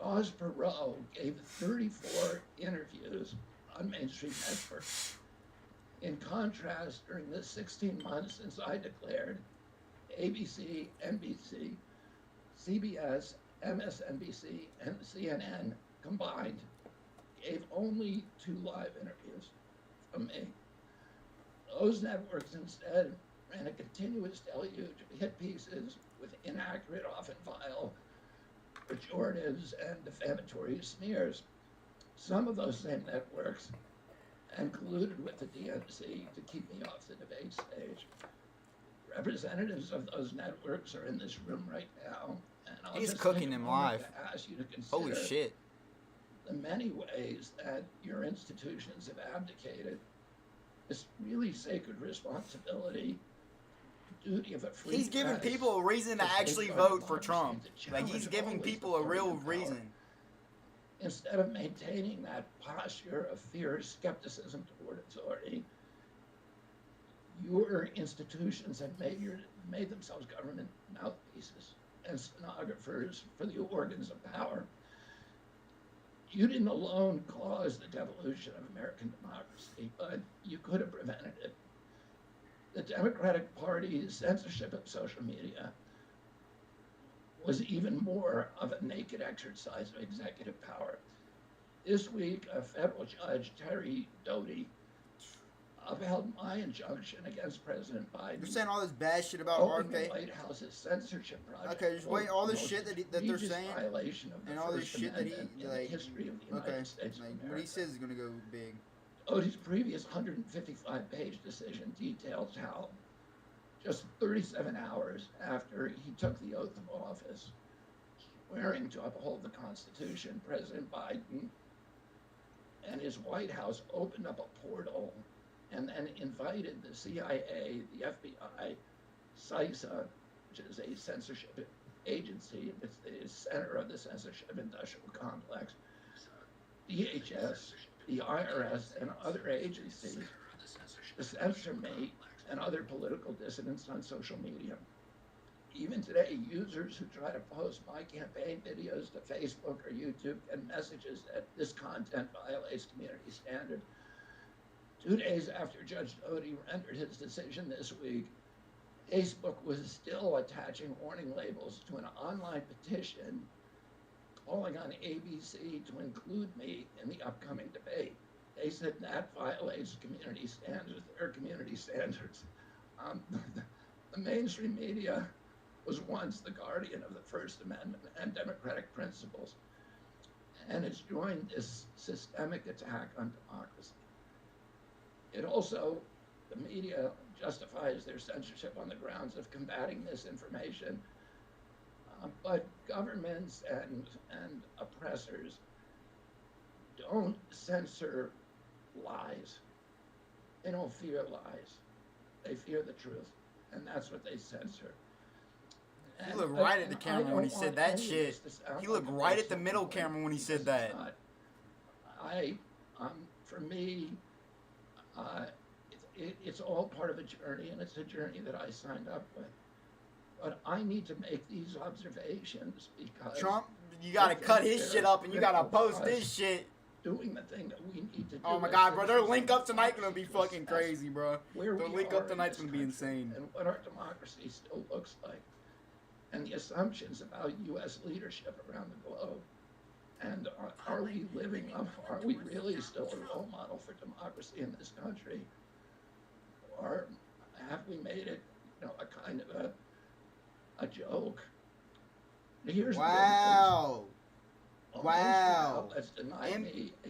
Ross Perot gave 34 interviews on mainstream networks. In contrast, during the 16 months since I declared, ABC, NBC, CBS, MSNBC, and CNN combined gave only 2 live interviews from me. Those networks instead ran a continuous deluge of hit pieces with inaccurate, often vile, pejoratives and defamatory smears. Some of those same networks and colluded with the DNC to keep me off the debate stage. Representatives of those networks are in this room right now, and I'll He's just cooking take a them moment live. to ask you to consider Holy shit. the many ways that your institutions have abdicated this really sacred responsibility, duty of a free He's giving press people a reason to to actually safeguard vote for democracy, Trump. to Like, he's challenge giving always people the a party real in power. reason. Instead of maintaining that posture of fear, skepticism toward authority, your institutions have made themselves government mouthpieces and stenographers for the organs of power. You didn't alone cause the devolution of American democracy, but you could have prevented it. The Democratic Party's censorship of social media was even more of a naked exercise of executive power. This week, a federal judge, Terry Doty, upheld my injunction against President Biden. You're saying all this bad shit about calling the RFK? White House's censorship project. Okay, just wait, all this "the shit most that they're egregious saying, violation of the and all this First shit that he, Amendment in like, the history of the okay, United States of like, America." what he says is gonna go big. Doty's previous 155-page decision details how just 37 hours after he took the oath of office, swearing to uphold the Constitution, President Biden and his White House opened up a portal and then invited the CIA, the FBI, CISA, which is a censorship agency, it's the center of the censorship industrial complex, DHS, the IRS, and other agencies to censor me and other political dissidents on social media. Even today, users who try to post my campaign videos to Facebook or YouTube get messages that this content violates community standards. 2 days after Judge Doty rendered his decision this week, Facebook was still attaching warning labels to an online petition calling on ABC to include me in the upcoming debate. They said that violates community standards, their community standards. The mainstream media was once the guardian of the First Amendment and democratic principles, and it's joined this systemic attack on democracy. It also, the media justifies their censorship on the grounds of combating misinformation, but governments and oppressors don't censor lies. They don't fear lies. They fear the truth, and that's what they censor. He looked right at the camera when he said that shit. He looked right at the middle camera when he said that. For me, it's all part of a journey, and it's a journey that I signed up with. But I need to make these observations because Trump, you gotta cut his shit up and you gotta post this shit. Doing the thing that we need to do. Oh my god, bro, their link up tonight gonna be fucking crazy, bro. Their link up tonight's gonna be insane. And what our democracy still looks like. And the assumptions about U.S. leadership around the globe. And are we living up? Are we really still a role model for democracy in this country? Or have we made it, a kind of a joke? Here's wow. Wow.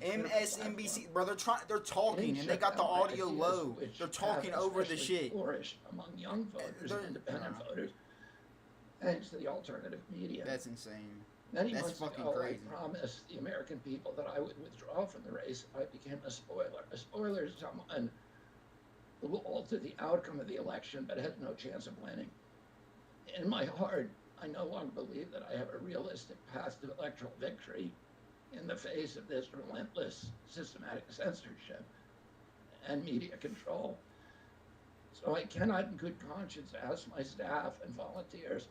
MSNBC, bro, they're talking and they got the audio low. They're talking over the shit. Among young voters and independent voters, thanks to the alternative media. That's insane. Many That's months fucking ago, crazy. I promised the American people that I would withdraw from the race if I became a spoiler. A spoiler is someone who will alter the outcome of the election but has no chance of winning. In my heart, I no longer believe that I have a realistic path to electoral victory in the face of this relentless, systematic censorship and media control. So I cannot in good conscience ask my staff and volunteers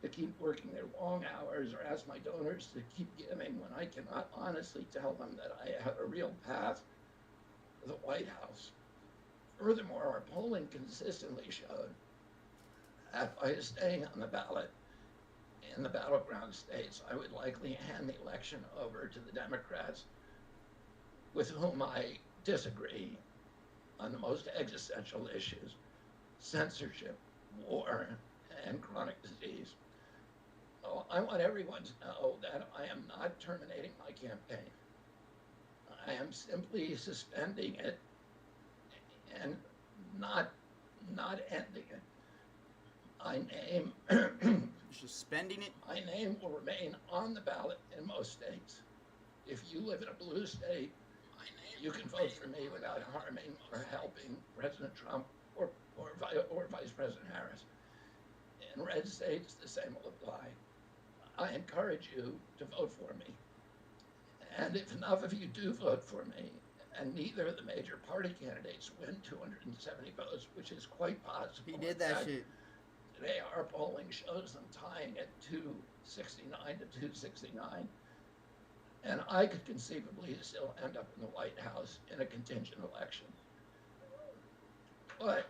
to keep working their long hours or ask my donors to keep giving when I cannot honestly tell them that I have a real path to the White House. Furthermore, our polling consistently showed that by staying on the ballot in the battleground states, I would likely hand the election over to the Democrats with whom I disagree on the most existential issues: censorship, war, and chronic disease. So I want everyone to know that I am not terminating my campaign. I am simply suspending it and not ending it. My name Suspending it? My name will remain on the ballot in most states. If you live in a blue state, you can vote for me without harming or helping President Trump or Vice President Harris. In red states, the same will apply. I encourage you to vote for me. And if enough of you do vote for me, and neither of the major party candidates win 270 votes, which is quite possible. He did that shit. Today, our polling shows them tying at 269 to 269. And I could conceivably still end up in the White House in a contingent election. But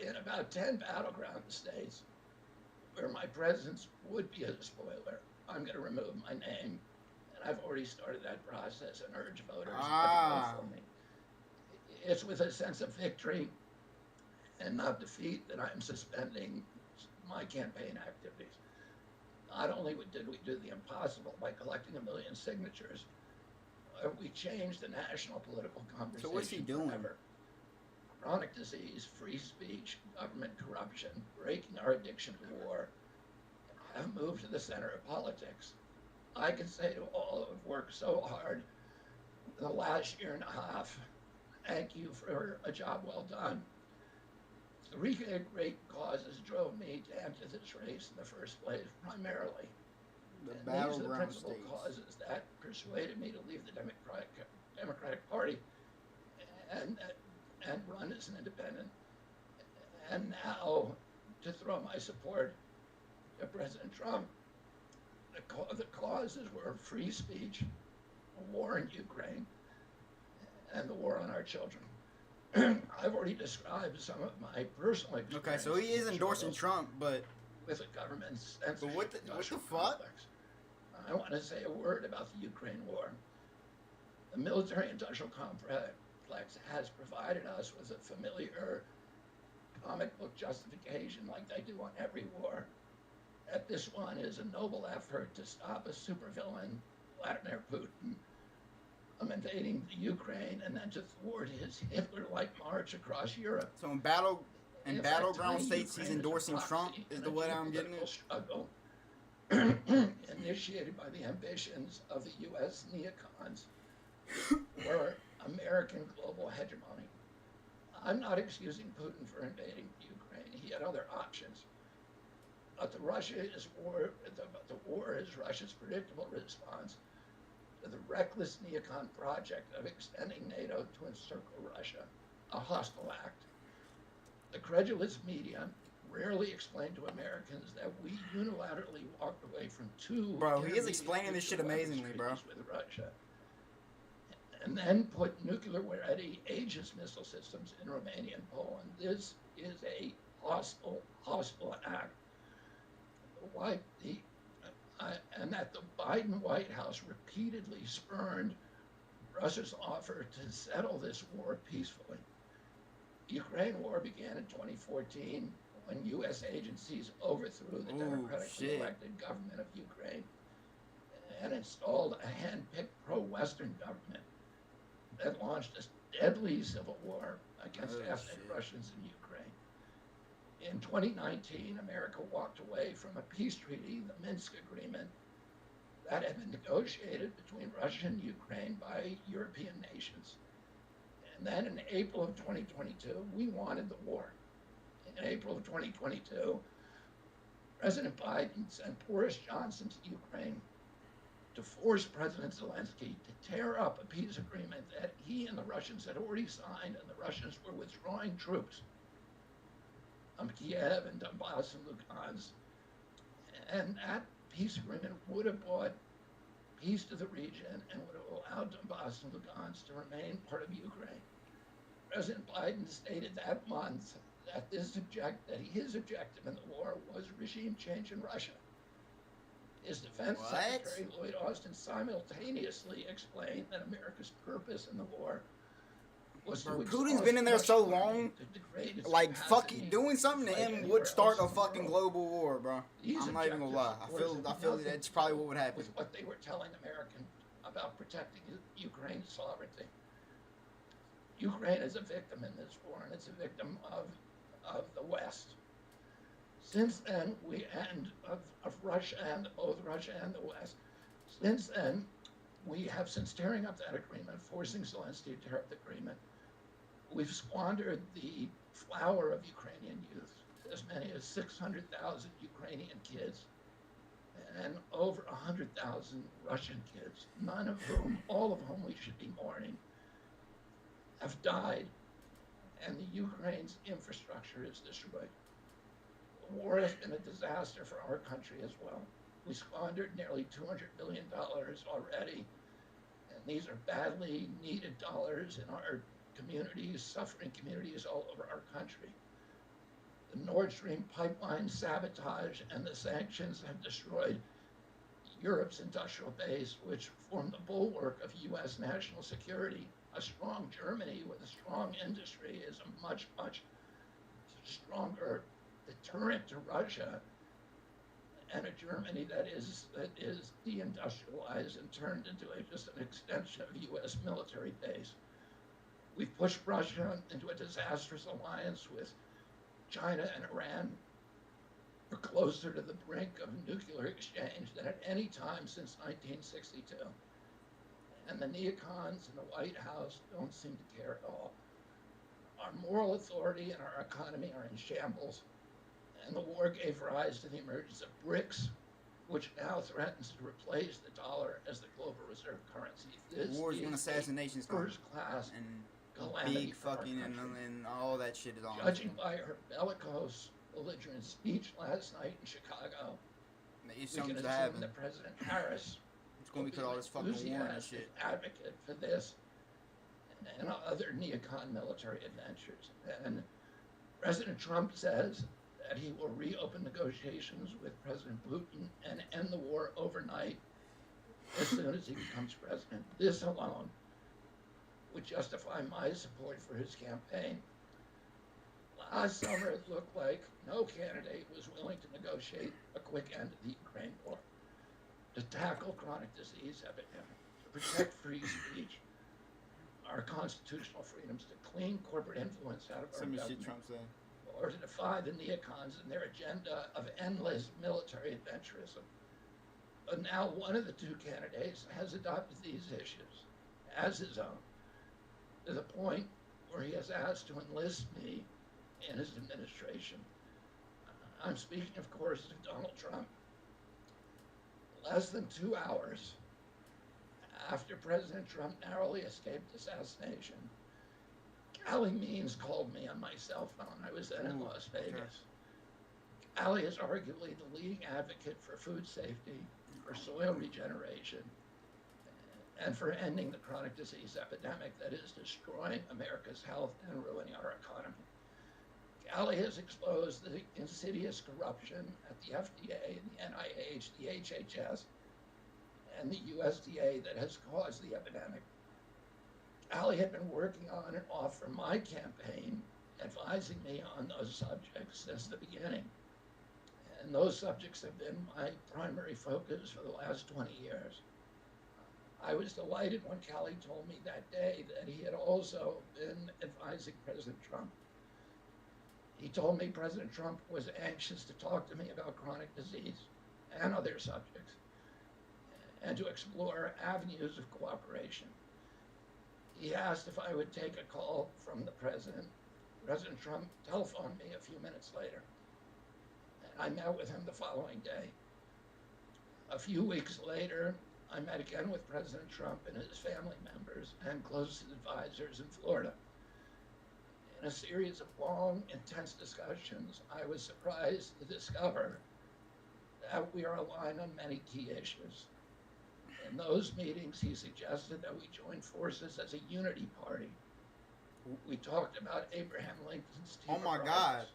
in about 10 battleground states where my presence would be a spoiler, I'm going to remove my name. And I've already started that process and urge voters to vote for me. It's with a sense of victory and not defeat that I'm suspending my campaign activities. Not only did we do the impossible by collecting 1 million signatures, we changed the national political conversation. So what's he doing? Forever. Chronic disease, free speech, government corruption, breaking our addiction to war have moved to the center of politics. I can say to all who have worked so hard in the last year and a half, thank you for a job well done. 3 great causes drove me to enter this race in the first place, primarily. The And these are the battleground principal states. causes that persuaded me to leave the Democratic Party and run as an independent. And now, to throw my support to President Trump, the causes were free speech, a war in Ukraine, and the war on our children. I've already described some of my personal experiences. Okay, so he is endorsing Trump, but with the government's censorship what the fuck? complex. I want to say a word about the Ukraine war. The military-industrial complex has provided us with a familiar comic book justification like they do on every war, that this one is a noble effort to stop a supervillain, Vladimir Putin, from invading the Ukraine and then to thwart his Hitler-like march across Europe. So in battleground states, he's endorsing Trump, is the way I'm getting it? Struggle initiated by the ambitions of the U.S. neocons for American global hegemony. I'm not excusing Putin for invading Ukraine. He had other options. But the war is Russia's predictable response to the reckless neocon project of extending NATO to encircle Russia, a hostile act. The credulous media rarely explain to Americans that we unilaterally walked away from two. Bro, he is explaining this shit amazingly, bro. With Russia, and then put nuclear-ready Aegis missile systems in Romania and Poland. This is a hostile act. Why and that the Biden White House repeatedly spurned Russia's offer to settle this war peacefully. The Ukraine war began in 2014 when U.S. agencies overthrew the democratically elected government of Ukraine and installed a hand-picked pro-Western government that launched a deadly civil war against ethnic Russians in Ukraine. In 2019, America walked away from a peace treaty, the Minsk Agreement, that had been negotiated between Russia and Ukraine by European nations. And then in April of 2022, we wanted the war. In April of 2022, President Biden sent Boris Johnson to Ukraine to force President Zelensky to tear up a peace agreement that he and the Russians had already signed, and the Russians were withdrawing troops from Kiev and Donbass and Lugansk. And that peace agreement would have brought peace to the region and would have allowed Donbass and Lugansk to remain part of Ukraine. President Biden stated that month that his objective in the war was regime change in Russia. His defense secretary, Lloyd Austin, simultaneously explained that America's purpose in the war was to Putin's been in there so long, like, fucking doing something to him would start a fucking global war, bro. I'm not even gonna lie. I feel that's probably what would happen. With what they were telling Americans about protecting Ukraine's sovereignty. Ukraine is a victim in this war, and it's a victim of the West. Since then, of Russia and both Russia and the West. Since then, we have, since tearing up that agreement, forcing Zelensky to tear up the agreement, we've squandered the flower of Ukrainian youth, as many as 600,000 Ukrainian kids, and over 100,000 Russian kids, all of whom we should be mourning, have died, and the Ukraine's infrastructure is destroyed. The war has been a disaster for our country as well. We squandered nearly $200 billion already, and these are badly needed dollars in our communities, suffering communities all over our country. The Nord Stream pipeline sabotage and the sanctions have destroyed Europe's industrial base, which formed the bulwark of U.S. national security. A strong Germany with a strong industry is a much, much stronger deterrent to Russia, and a Germany that is deindustrialized and turned into just an extension of U.S. military base. We've pushed Russia into a disastrous alliance with China and Iran. We're closer to the brink of nuclear exchange than at any time since 1962. And the neocons in the White House don't seem to care at all. Our moral authority and our economy are in shambles, and the war gave rise to the emergence of BRICS, which now threatens to replace the dollar as the global reserve currency. This war is an assassination first-class calamity big for our fucking country. and all that shit is on. Judging by her bellicose, belligerent speech last night in Chicago, we can Something's assume happen. that President Harris It's gonna will be because all this an fucking war and enthusiastic shit. advocate for this and other neocon military adventures. And President Trump says that he will reopen negotiations with President Putin and end the war overnight as soon as he becomes president. This alone would justify my support for his campaign. Last summer, it looked like no candidate was willing to negotiate a quick end to the Ukraine war, to tackle chronic disease epidemic, to protect free speech, our constitutional freedoms, to clean corporate influence out of our Some of the government, shit Trump said. or to defy the neocons and their agenda of endless military adventurism. But now one of the two candidates has adopted these issues as his own, to the point where he has asked to enlist me in his administration. I'm speaking, of course, of Donald Trump. Less than 2 hours after President Trump narrowly escaped assassination, Callie Means called me on my cell phone. I was then in Las Vegas. Callie is arguably the leading advocate for food safety, for soil regeneration, and for ending the chronic disease epidemic that is destroying America's health and ruining our economy. Callie has exposed the insidious corruption at the FDA, the NIH, the HHS, and the USDA that has caused the epidemic. Callie had been working on and off for my campaign, advising me on those subjects since the beginning. And those subjects have been my primary focus for the last 20 years. I was delighted when Callie told me that day that he had also been advising President Trump. He told me President Trump was anxious to talk to me about chronic disease and other subjects, and to explore avenues of cooperation. He asked if I would take a call from the president. President Trump telephoned me a few minutes later, and I met with him the following day. A few weeks later, I met again with President Trump and his family members and closest advisors in Florida. In a series of long, intense discussions, I was surprised to discover that we are aligned on many key issues. In those meetings, he suggested that we join forces as a unity party. We talked about Abraham Lincoln's Team of Brothers.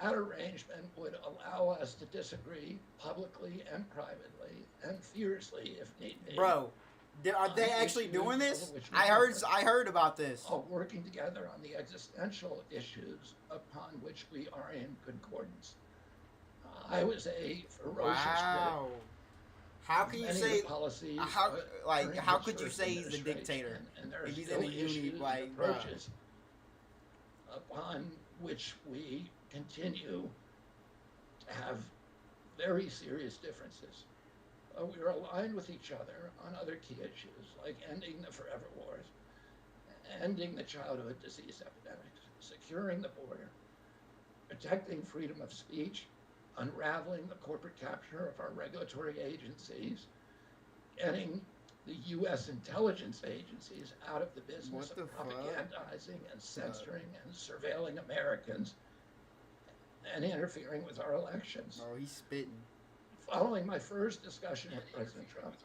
That arrangement would allow us to disagree publicly and privately and fiercely if need be. Bro, are they actually doing this? I heard about this. Working together on the existential issues upon which we are in concordance. I was a ferocious critic. How can you say policies? How could you say he's a dictator if he's in a unity approaches upon which we continue to have very serious differences. We are aligned with each other on other key issues like ending the forever wars, ending the childhood disease epidemics, securing the border, protecting freedom of speech, unraveling the corporate capture of our regulatory agencies, getting the U.S. intelligence agencies out of the business of propagandizing and censoring and surveilling Americans and interfering with our elections. Oh, he's spitting. Following my first discussion with President Trump,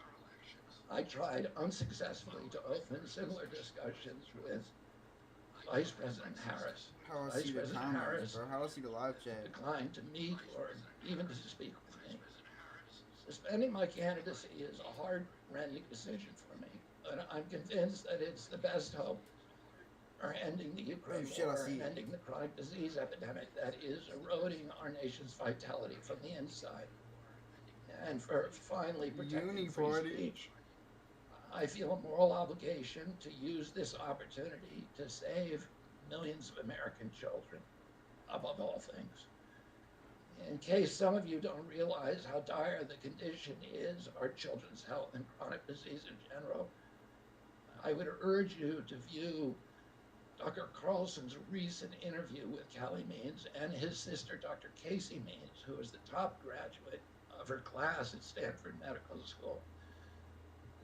I tried unsuccessfully to open similar discussions with Vice President Harris. How else see the comments, bro? How else see the live chat? Declined to meet or even to speak with me. Suspending my candidacy is a heart-rending decision for me, but I'm convinced that it's the best hope for ending the Ukraine war and ending the chronic disease epidemic that is eroding our nation's vitality from the inside, and for finally protecting free speech. I feel a moral obligation to use this opportunity to save millions of American children, above all things. In case some of you don't realize how dire the condition is of our children's health and chronic disease in general, I would urge you to view Dr. Carlson's recent interview with Callie Means and his sister, Dr. Casey Means, who is the top graduate of her class at Stanford Medical School.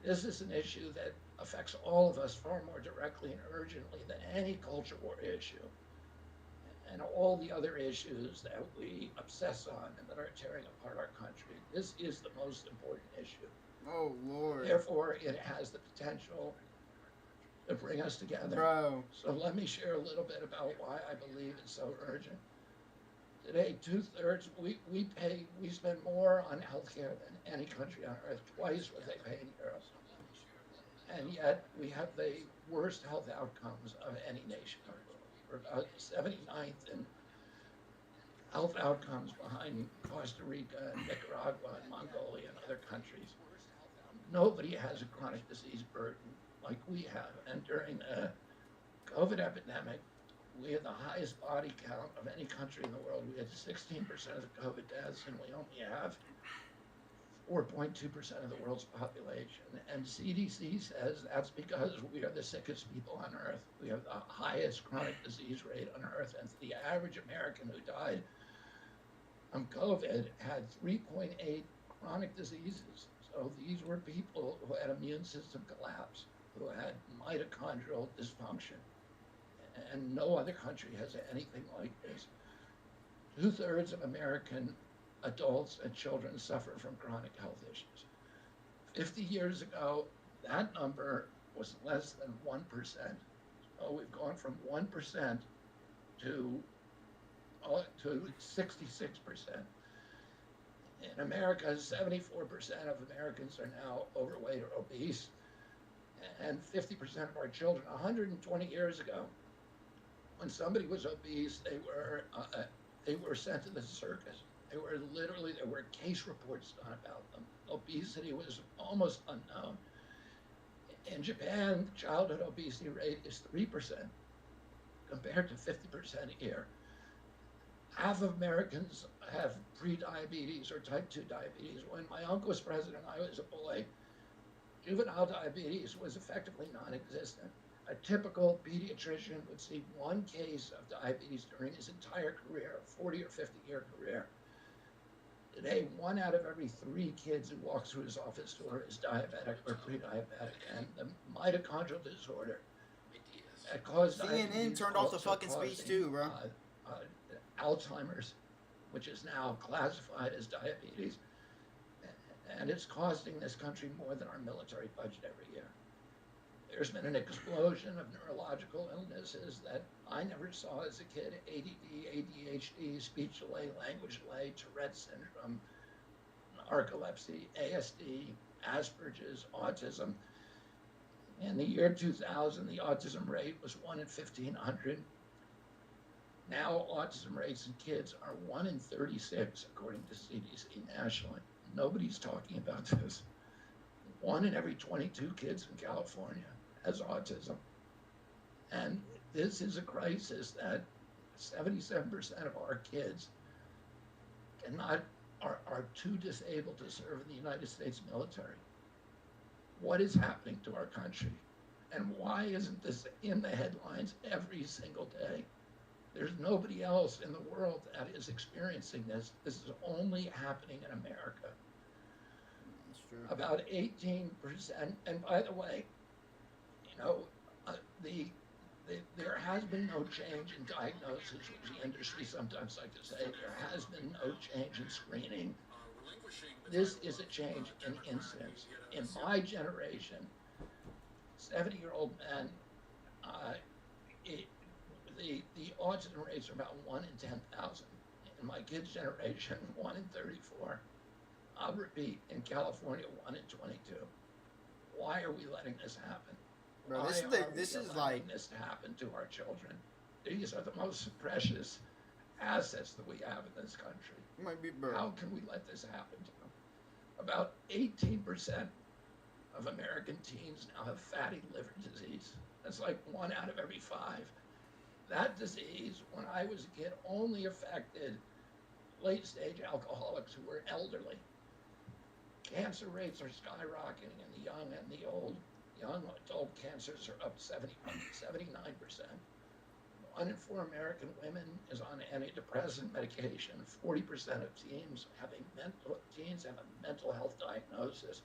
This is an issue that affects all of us far more directly and urgently than any culture war issue and all the other issues that we obsess on and that are tearing apart our country. This is the most important issue. Oh Lord. Therefore, it has the potential to bring us together. Bro. So let me share a little bit about why I believe it's so urgent. Today, 2/3, we spend more on healthcare than any country on earth, twice what they pay in Europe. And yet, we have the worst health outcomes of any nation in the world. We're about 79th in health outcomes behind Costa Rica and Nicaragua and Mongolia and other countries. Nobody has a chronic disease burden like we have. And during the COVID epidemic, we had the highest body count of any country in the world. We had 16% of the COVID deaths, and we only have 4.2% of the world's population. And CDC says that's because we are the sickest people on earth. We have the highest chronic disease rate on earth. And the average American who died from COVID had 3.8 chronic diseases. So these were people who had immune system collapse, who had mitochondrial dysfunction. And no other country has anything like this. 2/3 of American adults and children suffer from chronic health issues. 50 years ago, that number was less than 1%. So we've gone from 1% to 66%. In America, 74% of Americans are now overweight or obese, and 50% of our children. 120 years ago, when somebody was obese, they were sent to the circus. There were case reports done about them. Obesity was almost unknown. In Japan, the childhood obesity rate is 3% compared to 50% here. Half of Americans have pre-diabetes or type 2 diabetes. When my uncle was president, I was a boy, juvenile diabetes was effectively non-existent. A typical pediatrician would see one case of diabetes during his entire career, a 40 or 50-year career. Today, 1 out of every 3 kids who walks through his office door is diabetic or pre-diabetic, and the mitochondrial disorder that caused CNN turned off the fucking speech too, bro. Alzheimer's, which is now classified as diabetes, and it's costing this country more than our military budget every year. There's been an explosion of neurological illnesses that I never saw as a kid: ADD, ADHD, speech delay, language delay, Tourette's syndrome, narcolepsy, ASD, Asperger's, autism. In the year 2000, the autism rate was 1 in 1,500. Now, autism rates in kids are 1 in 36, according to CDC nationally. Nobody's talking about this. 1 in every 22 kids in California has autism. And this is a crisis that 77% of our kids are too disabled to serve in the United States military. What is happening to our country? And why isn't this in the headlines every single day? There's nobody else in the world that is experiencing this. This is only happening in America. That's true. About 18%, and by the way, there has been no change in diagnosis, which the industry sometimes like to say. There has been no change in screening. This is a change in incidence. In my generation, 70-year-old men, the autism rates are about 1 in 10,000. In my kids' generation, 1 in 34. I'll repeat, in California, 1 in 22. Why are we letting this happen? Bro, this is like this to happen to our children. These are the most precious assets that we have in this country. might be, bro. How can we let this happen to them? About 18% of American teens now have fatty liver disease. That's like 1 out of every 5. That disease, when I was a kid, only affected late-stage alcoholics who were elderly. Cancer rates are skyrocketing in the young and the old. Young adult cancers are up 79%. 1 in 4 American women is on antidepressant medication. 40% of teens have a mental health diagnosis.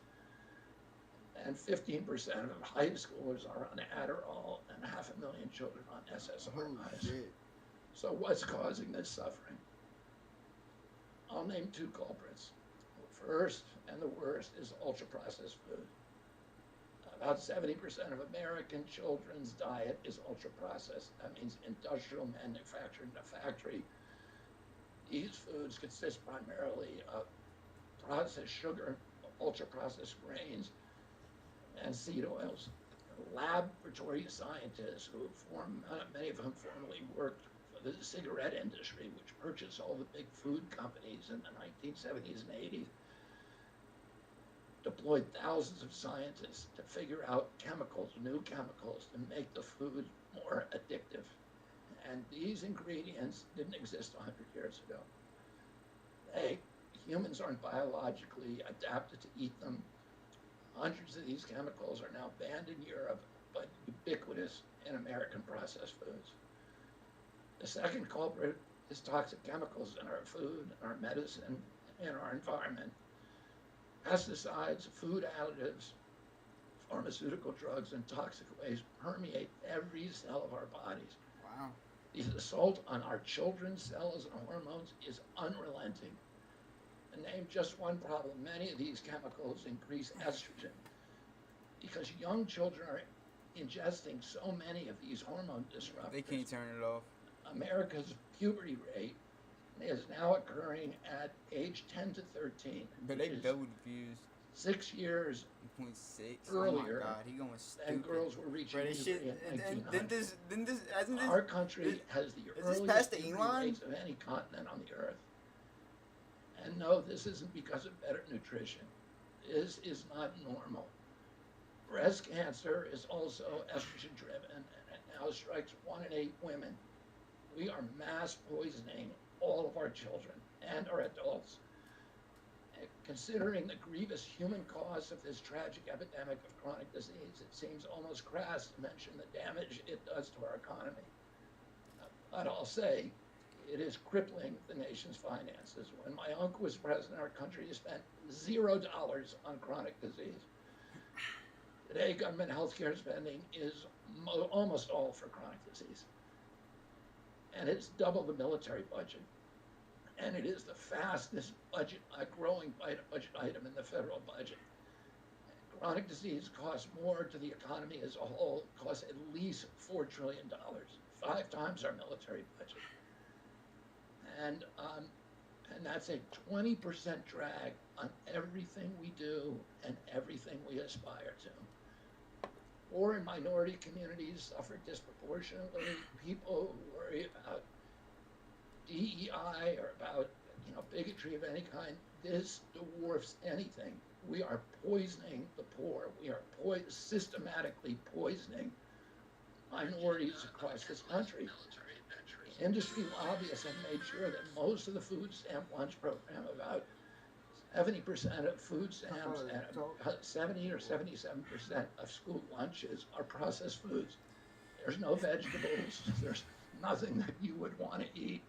and 15% of high schoolers are on Adderall, and 500,000 children on Holy SSRIs. shit. So what's causing this suffering? I'll name two culprits. First, and the worst, is ultra-processed food. About 70% of American children's diet is ultra-processed. That means industrial manufactured in a factory. These foods consist primarily of processed sugar, ultra-processed grains, and seed oils. Laboratory scientists who many of whom formerly worked for the cigarette industry, which purchased all the big food companies in the 1970s and 80s, deployed thousands of scientists to figure out chemicals, new chemicals, to make the food more addictive. And these ingredients didn't exist 100 years ago. Humans aren't biologically adapted to eat them. Hundreds of these chemicals are now banned in Europe, but ubiquitous in American processed foods. The second culprit is toxic chemicals in our food, our medicine, and our environment. Pesticides, food additives, pharmaceutical drugs, and toxic waste permeate every cell of our bodies. Wow. The assault on our children's cells and hormones is unrelenting. To name just one problem, many of these chemicals increase estrogen because young children are ingesting so many of these hormone disruptors. They can't turn it off. America's puberty rate is now occurring at age 10 to 13. But they doubled the views. 6 years 0.6. earlier Oh my god, he going stupid. than girls were reaching Bro, this puberty shit. in And 1900. then this, hasn't this? Our country has the is this earliest past the puberty Elon? rates of any continent on the earth. And no, this isn't because of better nutrition. This is not normal. Breast cancer is also estrogen driven, and it now strikes 1 in 8 women. We are mass poisoning all of our children and our adults. Considering the grievous human cost of this tragic epidemic of chronic disease, it seems almost crass to mention the damage it does to our economy. But I'll say, it is crippling the nation's finances. When my uncle was president, our country spent $0 on chronic disease. Today, government healthcare spending is almost all for chronic disease. And it's double the military budget. And it is the fastest growing budget item in the federal budget. Chronic disease costs more to the economy as a whole, costs at least $4 trillion, 5 times our military budget. And that's a 20% drag on everything we do and everything we aspire to. Poor and minority communities suffer disproportionately. People who worry about DEI or about bigotry of any kind, this dwarfs anything. We are poisoning the poor. We are systematically poisoning minorities across this country. Industry lobbyists have made sure that most of the food stamp lunch program, about 70% of food stamps and about 70 or 77% of school lunches are processed foods. There's no vegetables. There's nothing that you would want to eat.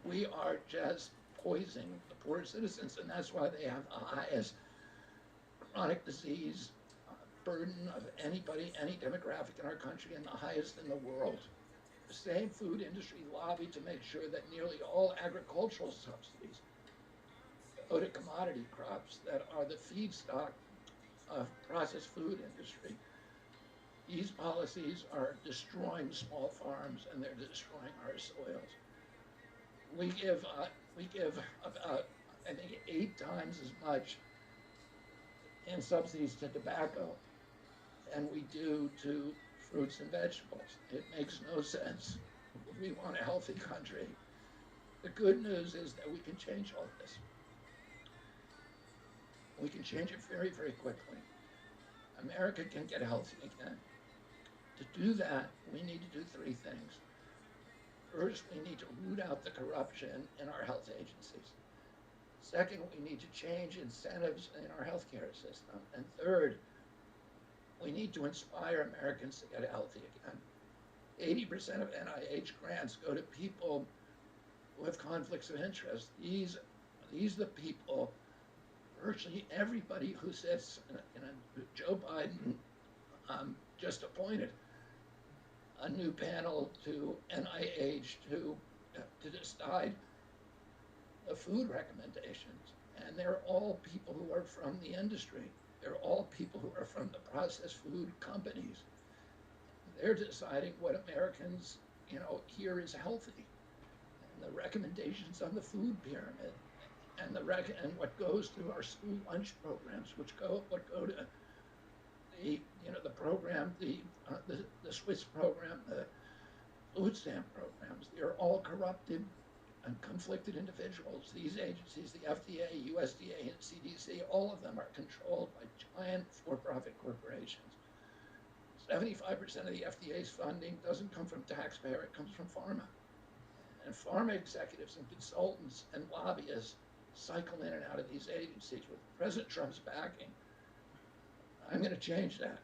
We are just poisoning the poor citizens, and that's why they have the highest chronic disease burden of anybody, any demographic in our country, and the highest in the world. The same food industry lobbied to make sure that nearly all agricultural subsidies go to commodity crops that are the feedstock of processed food industry. These policies are destroying small farms, and they're destroying our soils. We give about, I think, 8 times as much in subsidies to tobacco than we do to fruits and vegetables. It makes no sense. We want a healthy country. The good news is that we can change all this. We can change it very, very quickly. America can get healthy again. To do that, we need to do 3 things. First, we need to root out the corruption in our health agencies. Second, we need to change incentives in our healthcare system. And third, we need to inspire Americans to get healthy again. 80% of NIH grants go to people who have conflicts of interest. These are the people virtually everybody who sits in Joe Biden just appointed a new panel to NIH to decide the food recommendations. And they're all people who are from the industry. They're all people who are from the processed food companies. They're deciding what Americans, hear is healthy. And the recommendations on the food pyramid and what goes through our school lunch programs, what go to the program, the Swiss program, the food stamp programs. They're all corrupted and conflicted individuals. These agencies, the FDA, USDA, and CDC, all of them are controlled by giant for-profit corporations. 75% of the FDA's funding doesn't come from taxpayer, it comes from pharma. And pharma executives and consultants and lobbyists cycle in and out of these agencies with President Trump's backing. I'm going to change that.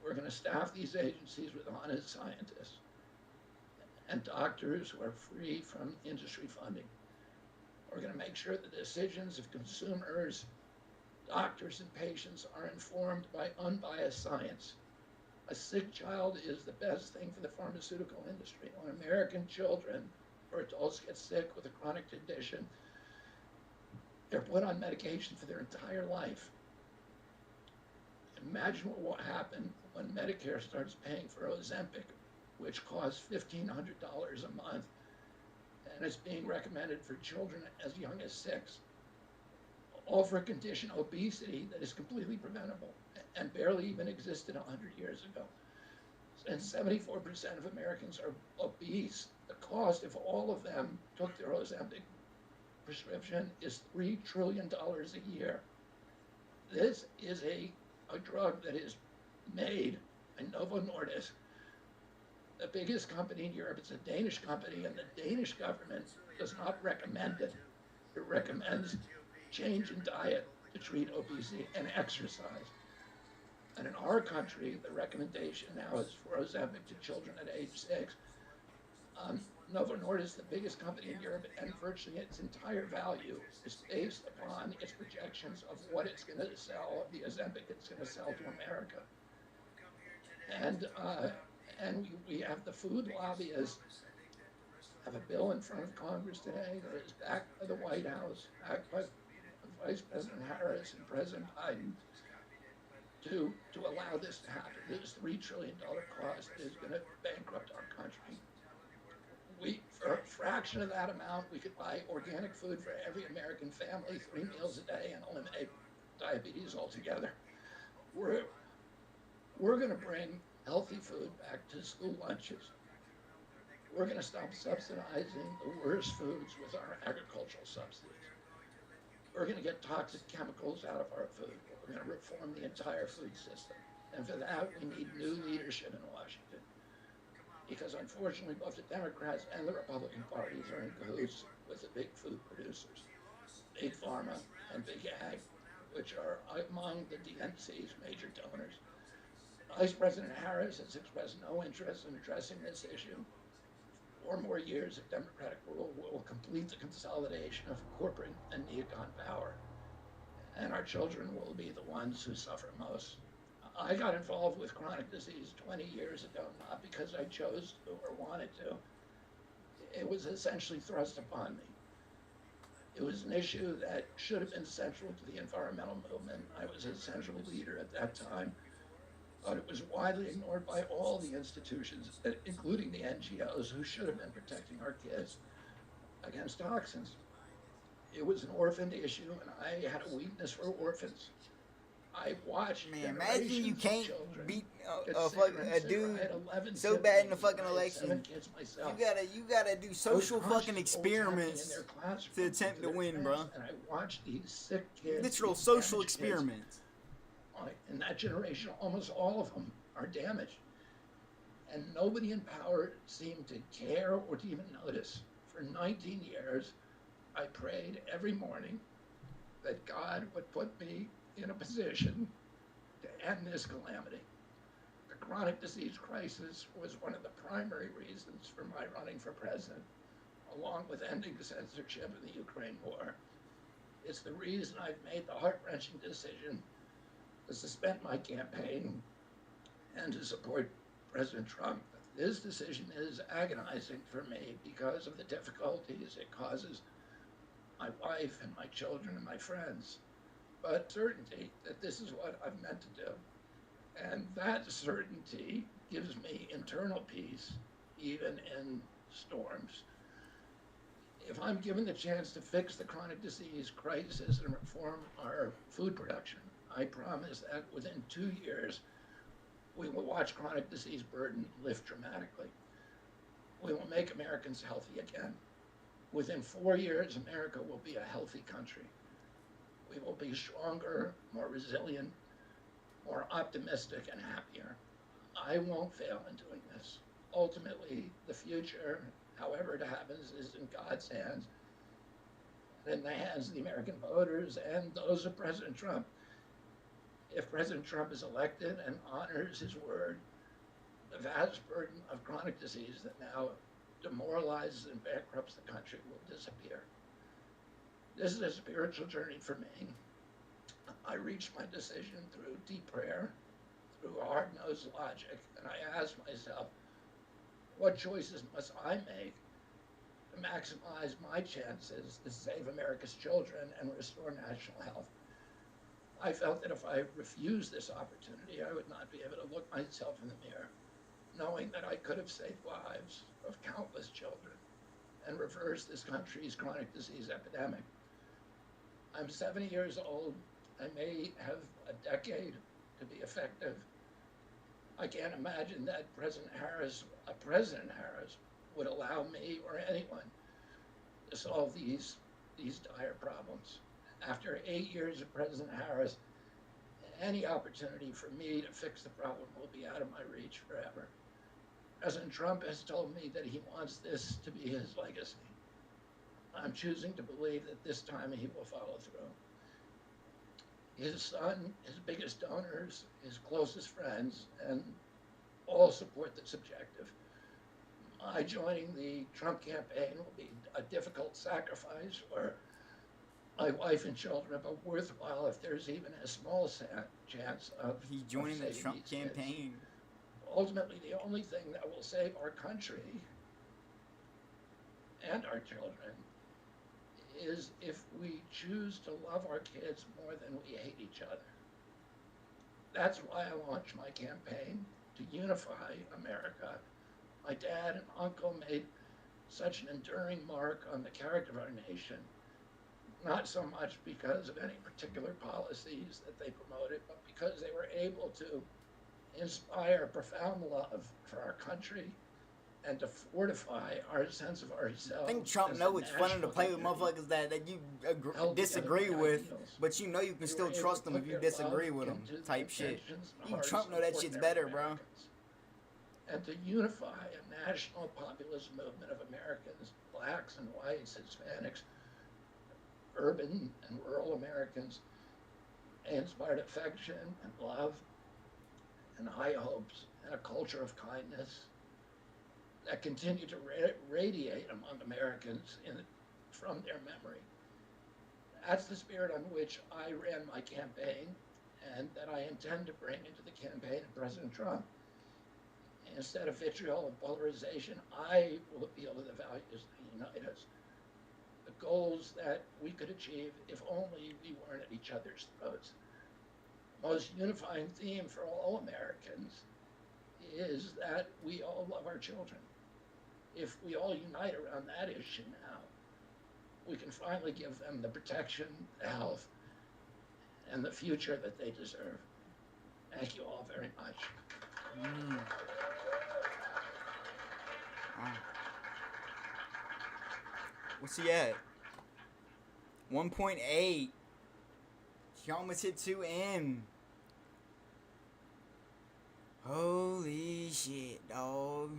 We're going to staff these agencies with honest scientists and doctors who are free from industry funding. We're going to make sure the decisions of consumers, doctors, and patients are informed by unbiased science. A sick child is the best thing for the pharmaceutical industry. When American children or adults get sick with a chronic condition, they're put on medication for their entire life. Imagine what will happen when Medicare starts paying for Ozempic, which costs $1,500 a month, and it's being recommended for children as young as 6, all for a condition, obesity, that is completely preventable and barely even existed 100 years ago. And 74% of Americans are obese. The cost, if all of them took their Ozempic prescription, is $3 trillion a year. This is a drug that is made by Novo Nordisk, the biggest company in Europe. It's a Danish company, and the Danish government does not recommend it. It recommends change in diet to treat obesity and exercise. And in our country, the recommendation now is for Ozempic to children at age 6. Novo Nordisk, the biggest company in Europe, and virtually its entire value is based upon its projections of what it's going to sell, the Ozempic it's going to sell to America. And we have the food lobbyists have a bill in front of Congress today that is backed by the White House, backed by Vice President Harris and President Biden, to allow this to happen. This $3 trillion cost is going to bankrupt our country. For a fraction of that amount, we could buy organic food for every American family, 3 meals a day, and eliminate diabetes altogether. We're going to bring healthy food back to school lunches. We're going to stop subsidizing the worst foods with our agricultural subsidies. We're going to get toxic chemicals out of our food. We're going to reform the entire food system. And for that, we need new leadership in Washington. Because unfortunately, both the Democrats and the Republican parties are in cahoots with the big food producers, Big Pharma and Big Ag, which are among the DNC's major donors. Vice President Harris has expressed no interest in addressing this issue. 4 more years of Democratic rule will complete the consolidation of corporate and neocon power. And our children will be the ones who suffer most. I got involved with chronic disease 20 years ago, not because I chose to or wanted to. It was essentially thrust upon me. It was an issue that should have been central to the environmental movement. I was a central leader at that time, but it was widely ignored by all the institutions, including the NGOs, who should have been protecting our kids against toxins. It was an orphaned issue, and I had a weakness for orphans. I watched. Man, imagine you can't beat a dude so kids, bad in the fucking 7 election. kids myself. You gotta do social fucking experiments to attempt to win, bro. And I watched these sick kids. Literal social experiments. In that generation, almost all of them are damaged. And nobody in power seemed to care or to even notice. For 19 years, I prayed every morning that God would put me in a position to end this calamity. The chronic disease crisis was one of the primary reasons for my running for president, along with ending censorship in the Ukraine war. It's the reason I've made the heart-wrenching decision to suspend my campaign and to support President Trump. This decision is agonizing for me because of the difficulties it causes my wife and my children and my friends, but certainty that this is what I've meant to do. And that certainty gives me internal peace, even in storms. If I'm given the chance to fix the chronic disease crisis and reform our food production, I promise that within 2 years, we will watch chronic disease burden lift dramatically. We will make Americans healthy again. Within 4 years, America will be a healthy country. We will be stronger, more resilient, more optimistic, and happier. I won't fail in doing this. Ultimately, the future, however it happens, is in God's hands, and in the hands of the American voters and those of President Trump. If President Trump is elected and honors his word, the vast burden of chronic disease that now demoralizes and bankrupts the country will disappear. This is a spiritual journey for me. I reached my decision through deep prayer, through hard-nosed logic, and I asked myself, what choices must I make to maximize my chances to save America's children and restore national health? I felt that if I refused this opportunity, I would not be able to look myself in the mirror, knowing that I could have saved lives of countless children and reversed this country's chronic disease epidemic. I'm 70 years old. I may have a decade to be effective. I can't imagine that President Harris would allow me or anyone to solve these dire problems. After 8 years of President Harris, any opportunity for me to fix the problem will be out of my reach forever. President Trump has told me that he wants this to be his legacy. I'm choosing to believe that this time he will follow through. His son, his biggest donors, his closest friends, and all support this objective. My joining the Trump campaign will be a difficult sacrifice for my wife and children, but worthwhile if there's even a small chance of He's joining the saving Trump these kids. campaign. Ultimately, the only thing that will save our country and our children is if we choose to love our kids more than we hate each other. That's why I launched my campaign to unify America. My dad and uncle made such an enduring mark on the character of our nation, not so much because of any particular policies that they promoted, but because they were able to inspire profound love for our country and to fortify our sense of ourselves. I think Trump knows it's funny to play with motherfuckers that you disagree with, but you know you can still trust them if you disagree with them, type shit. Trump know that shit's better, bro. And to unify a national populist movement of Americans, blacks and whites, Hispanics, urban and rural Americans, inspired affection and love and high hopes and a culture of kindness that continue to radiate among Americans from their memory. That's the spirit on which I ran my campaign and that I intend to bring into the campaign of President Trump. Instead of vitriol and polarization, I will appeal to the values that unite us, the goals that we could achieve if only we weren't at each other's throats. The most unifying theme for all Americans is that we all love our children. If we all unite around that issue now, we can finally give them the protection, the health, and the future that they deserve. Thank you all very much. What's he at? 1.8. He almost hit 2M. Holy shit, dog.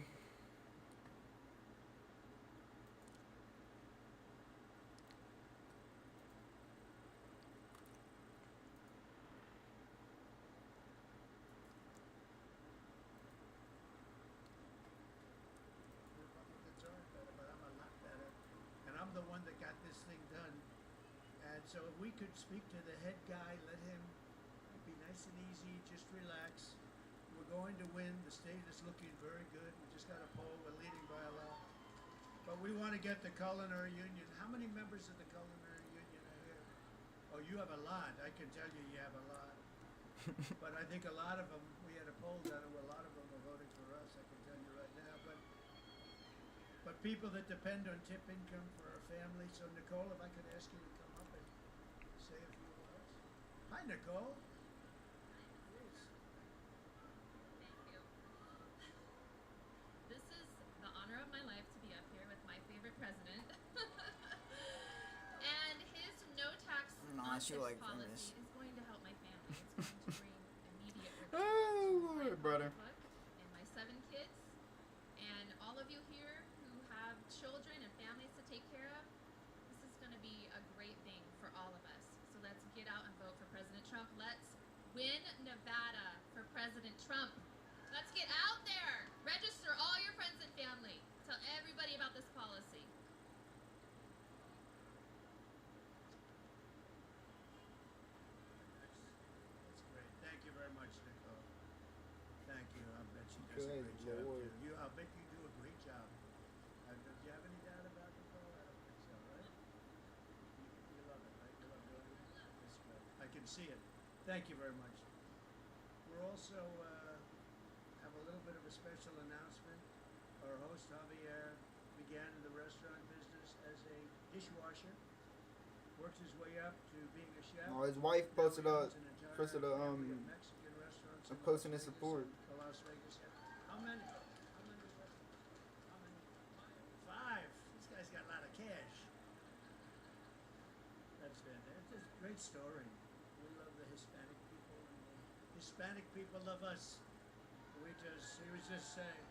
But I'm a lot better. And I'm the one that got this thing done. And so if we could speak to the head guy, let him be nice and easy, just relax. We're going to win. The state is looking very good. We just got a poll. We're leading by a lot. But we want to get the culinary union. How many members of the culinary union are here? Oh, you have a lot. I can tell you have a lot. But I think a lot of them, we had a poll done, and a lot of them are voting for us, I can tell you right now. But people that depend on tip income for our family. So, Nicole, if I could ask you to come up and say a few words. Hi, Nicole. Yes. Thank you. This is the honor of my life to be up here with my favorite president. And his no tax Nah, on she tips like policy famous. is going to help my family. It's going to bring immediate relief Oh, to my Lord, brother. pocketbook and my 7 kids. And all of you here who have children and families to take care of, this is going to be a great thing for all of us. So let's get out and vote for President Trump. Let's win Nevada for President Trump. Let's get out there. Register all your friends and family. Tell everybody about this policy. That's great. Thank you very much, Nicole. Thank you. I bet she does a Good great job Lord. too. I bet you do a great job. Do you have any doubt about Nicole? I don't think so, right? You love it, right? You love doing it? That's good. I can see it. Thank you very much. We're also have a little bit of a special announcement. Our host Javier began in the restaurant business as a dishwasher. Worked his way up to being a chef. Oh, his wife Now he posted owns an entire posted a, family of Mexican restaurants in posting Las his Vegas support. and Las Vegas. How many? How many restaurants? How many? 5. This guy's got a lot of cash. That's fantastic. It's a great story. We love the Hispanic people, and the Hispanic people love us. He was just saying.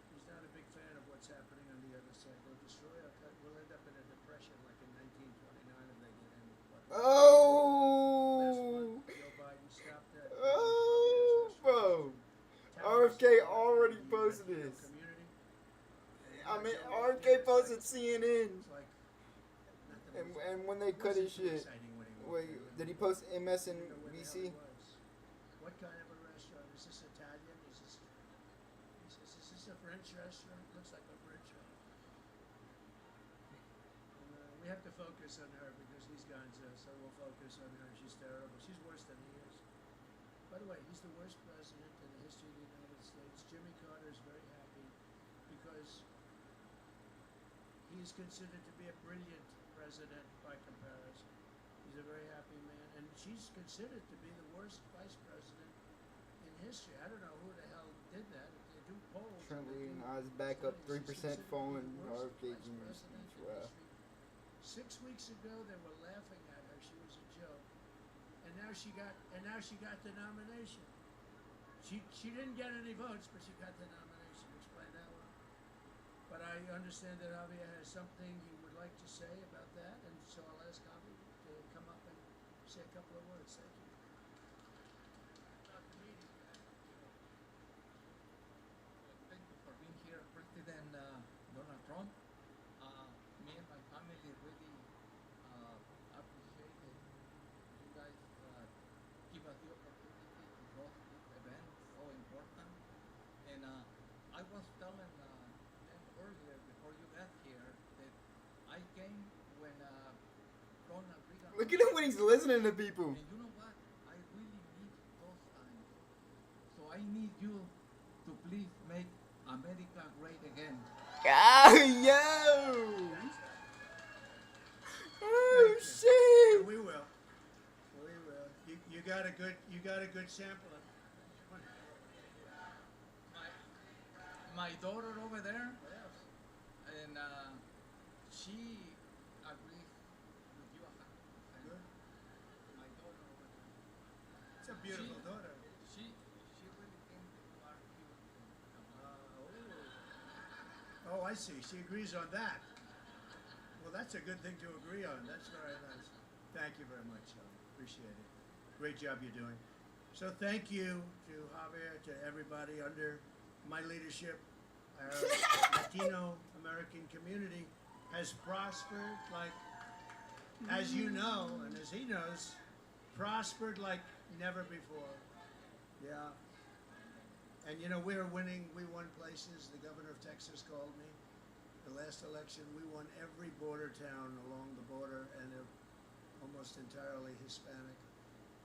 He's not a big fan of what's happening on the other side. They'll destroy our country. We'll end up in a depression like in 1929 if they get in. Last Oh, month, Joe Biden stopped that. oh, bro. RFK already posted this. I mean, RFK posted CNN. It's like nothing was- And when they cut his wasn't too shit, exciting when he walked wait, in. did he post I didn't know where the hell MSNBC? it was. What kind of a restaurant? Is this Italian? Is this a French restaurant? Looks like a French one. We have to focus on her because he's gonzo, so we'll focus on her. She's terrible. She's worse than he is. By the way, he's the worst president in the history of the United States. Jimmy Carter is very happy because he is considered to be a brilliant president by comparison. He's a very happy man, and she's considered to be the worst vice president in history. I don't know who the hell did that. If they do polls, Trump and they leading do odds back up studies, 3% she's considered to be falling. the worst RFK vice Jr. president speech. in Wow. history. 6 weeks ago, they were laughing at her. She was a joke, and now she got the nomination. She didn't get any votes, but she got the nomination. Explain that one. But I understand that Javier has something he would like to say about that, and so I'll ask Javi to come up and say a couple of words. Thank you. About the meeting. Thank you for being here, President Donald Trump. Me and my family really appreciate it. You guys give us the opportunity to host this event, so important. And I was telling them earlier before you got here that I came when Ronald Reagan. Look at him when he's listening to people. And you know what? I really need those times. So I need you to please make America great again. Oh, yo! Oh, shit! We will. We will. You got a good sample of My daughter over there, Yes. and she agrees with you 100%. Good. My daughter over there. It's a beautiful She- daughter. She really thinks that you are cute. Oh, I see. She agrees on that. Well, that's a good thing to agree on. That's very nice. Thank you very much. Appreciate it. Great job you're doing. So thank you to Javier, to everybody under my leadership, our Latino American community has prospered like, as you know, and as he knows, prospered like never before. Yeah. And you know, we're winning. We won places. The governor of Texas called me. The last election, we won every border town along the border, and they're almost entirely Hispanic.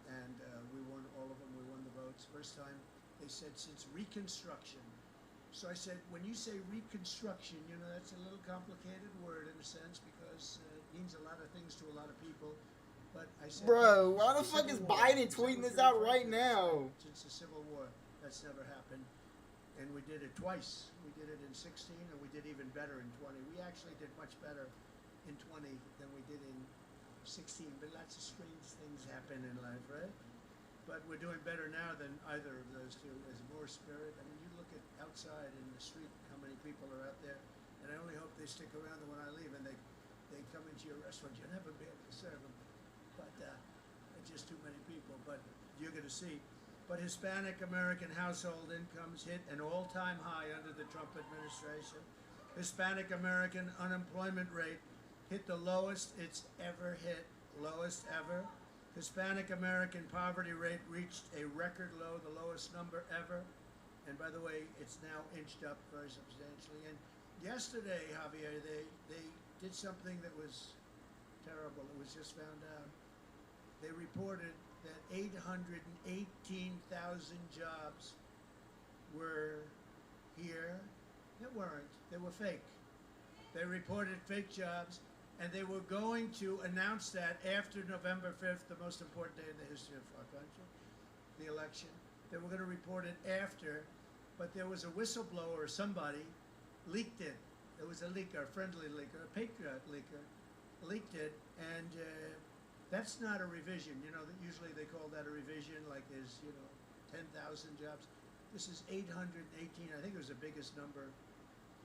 And we won all of them. We won the votes. First time, they said, since Reconstruction. So I said, when you say Reconstruction, you know, that's a little complicated word in a sense because it means a lot of things to a lot of people. But I said, Bro, why the since fuck Civil is War, Biden since tweeting we're this out doing right Franklin, now? Since the Civil War, that's never happened. And we did it twice. We did it in 16, and we did even better in 20. We actually did much better in 20 than we did in 16, but lots of strange things happen in life, right? But we're doing better now than either of those two. There's more spirit. I mean, you look at outside in the street, how many people are out there, and I only hope they stick around when I leave and they come into your restaurant. You'll never be able to serve them, but just too many people. But you're going to see. But Hispanic American household incomes hit an all-time high under the Trump administration. Hispanic American unemployment rate hit the lowest it's ever hit, lowest ever. Hispanic American poverty rate reached a record low, the lowest number ever. And by the way, it's now inched up very substantially. And yesterday, Javier, they did something that was terrible. It was just found out. They reported that 818,000 jobs were here that weren't. They were fake. They reported fake jobs. And they were going to announce that after November 5th, the most important day in the history of our country, the election. They were going to report it after, but there was a whistleblower, somebody, leaked it. It was a leaker, a friendly leaker, a patriot leaker, leaked it, and that's not a revision. You know, usually they call that a revision, like there's, 10,000 jobs. This is 818. I think it was the biggest number,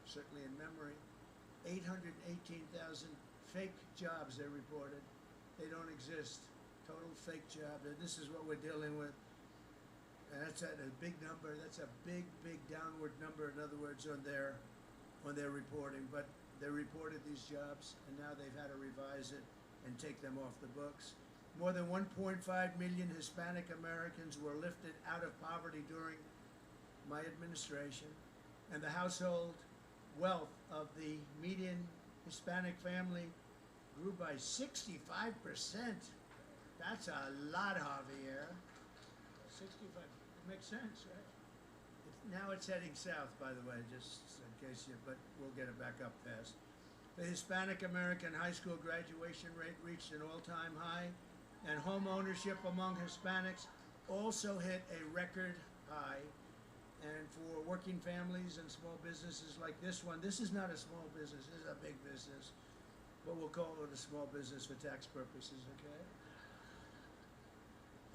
certainly in memory. 818,000 fake jobs they reported. They don't exist. Total fake job. And this is what we're dealing with. And that's a big number. That's a big, big downward number, in other words, on their reporting. But they reported these jobs, and now they've had to revise it and take them off the books. More than 1.5 million Hispanic Americans were lifted out of poverty during my administration. And the household wealth of the median Hispanic family grew by 65%. That's a lot, Javier. 65. It makes sense, right? Now it's heading south, by the way, just in case but we'll get it back up fast. The Hispanic American high school graduation rate reached an all-time high, and home ownership among Hispanics also hit a record high. And for working families and small businesses like this one, this is not a small business, this is a big business, but we'll call it a small business for tax purposes, okay?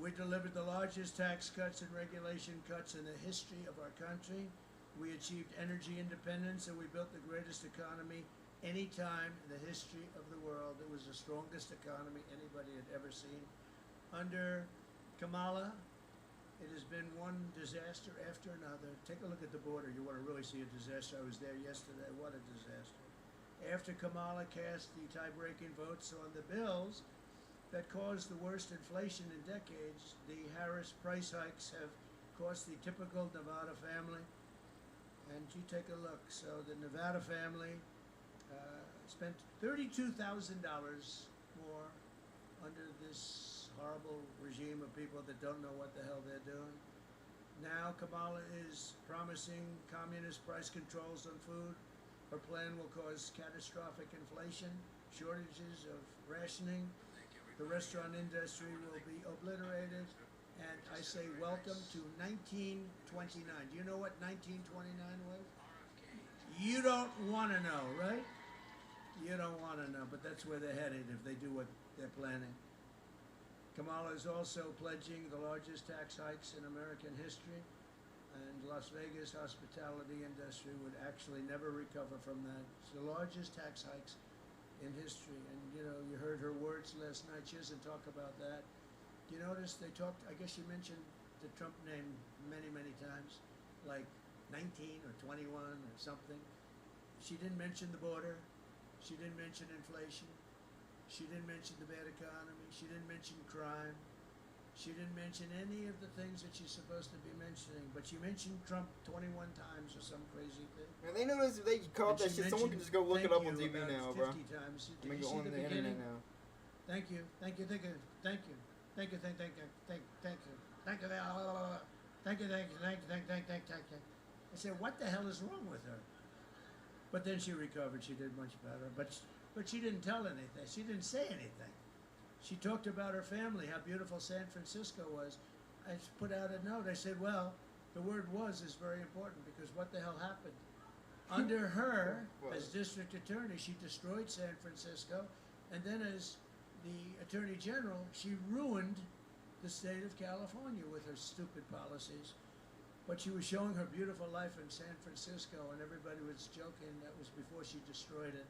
We delivered the largest tax cuts and regulation cuts in the history of our country. We achieved energy independence, and we built the greatest economy any time in the history of the world. It was the strongest economy anybody had ever seen. Under Kamala, it has been one disaster after another. Take a look at the border. You want to really see a disaster. I was there yesterday. What a disaster. After Kamala cast the tie-breaking votes on the bills that caused the worst inflation in decades, the Harris price hikes have cost the typical Nevada family. And you take a look. So the Nevada family spent $32,000 more under this horrible regime of people that don't know what the hell they're doing. Now Kamala is promising communist price controls on food. Her plan will cause catastrophic inflation, shortages of rationing. The restaurant industry will be obliterated. And I say welcome to 1929. Do you know what 1929 was? You don't want to know, right? You don't want to know, but that's where they're headed if they do what they're planning. Kamala is also pledging the largest tax hikes in American history, and Las Vegas hospitality industry would actually never recover from that. It's the largest tax hikes in history, and you heard her words last night. She doesn't talk about that. Do you notice they talked, I guess you mentioned the Trump name many, many times, like 19 or 21 or something. She didn't mention the border. She didn't mention inflation. She didn't mention the bad economy. She didn't mention crime. She didn't mention any of the things that she's supposed to be mentioning. But she mentioned Trump 21 times or some crazy thing. Man, they know this. They call And that she shit. Someone can mentioned just go look it thank up on you TV about now, bro. 50 times. Did Make you it see on the the internet beginning? now. Thank you, thank you, thank you, thank you, thank you, thank you, thank you, thank you, thank you, thank you, thank you, thank you, thank you. I said, what the hell is wrong with her? But then she recovered. She did much better. But she didn't tell anything. She didn't say anything. She talked about her family, how beautiful San Francisco was. I put out a note. I said, well, the word "was" is very important because what the hell happened? Under her, as district attorney, she destroyed San Francisco, and then as the attorney general, she ruined the state of California with her stupid policies. But she was showing her beautiful life in San Francisco, and everybody was joking. That was before she destroyed it.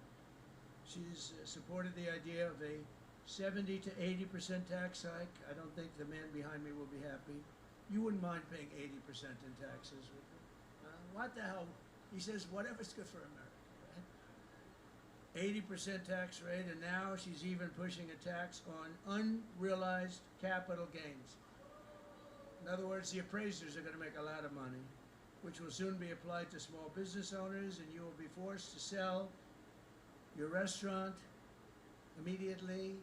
She's supported the idea of a 70 to 80% tax hike. I don't think the man behind me will be happy. You wouldn't mind paying 80% in taxes, would you? What the hell? He says, whatever's good for America, right? 80% tax rate, and now she's even pushing a tax on unrealized capital gains. In other words, the appraisers are going to make a lot of money, which will soon be applied to small business owners, and you will be forced to sell your restaurant immediately,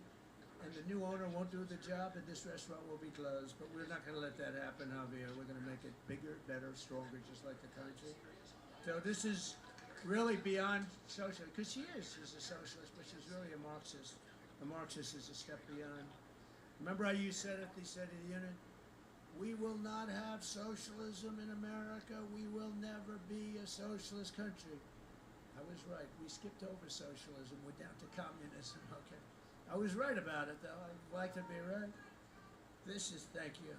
and the new owner won't do the job, and this restaurant will be closed. But we're not going to let that happen, Javier. We're going to make it bigger, better, stronger, just like the country. So this is really beyond social, because she's a socialist, but she's really a Marxist. A Marxist is a step beyond. Remember how you said at the State of the Union? We will not have socialism in America. We will never be a socialist country. I was right. We skipped over socialism. We're down to communism. Okay. I was right about it, though. I like to be right. This is, thank you.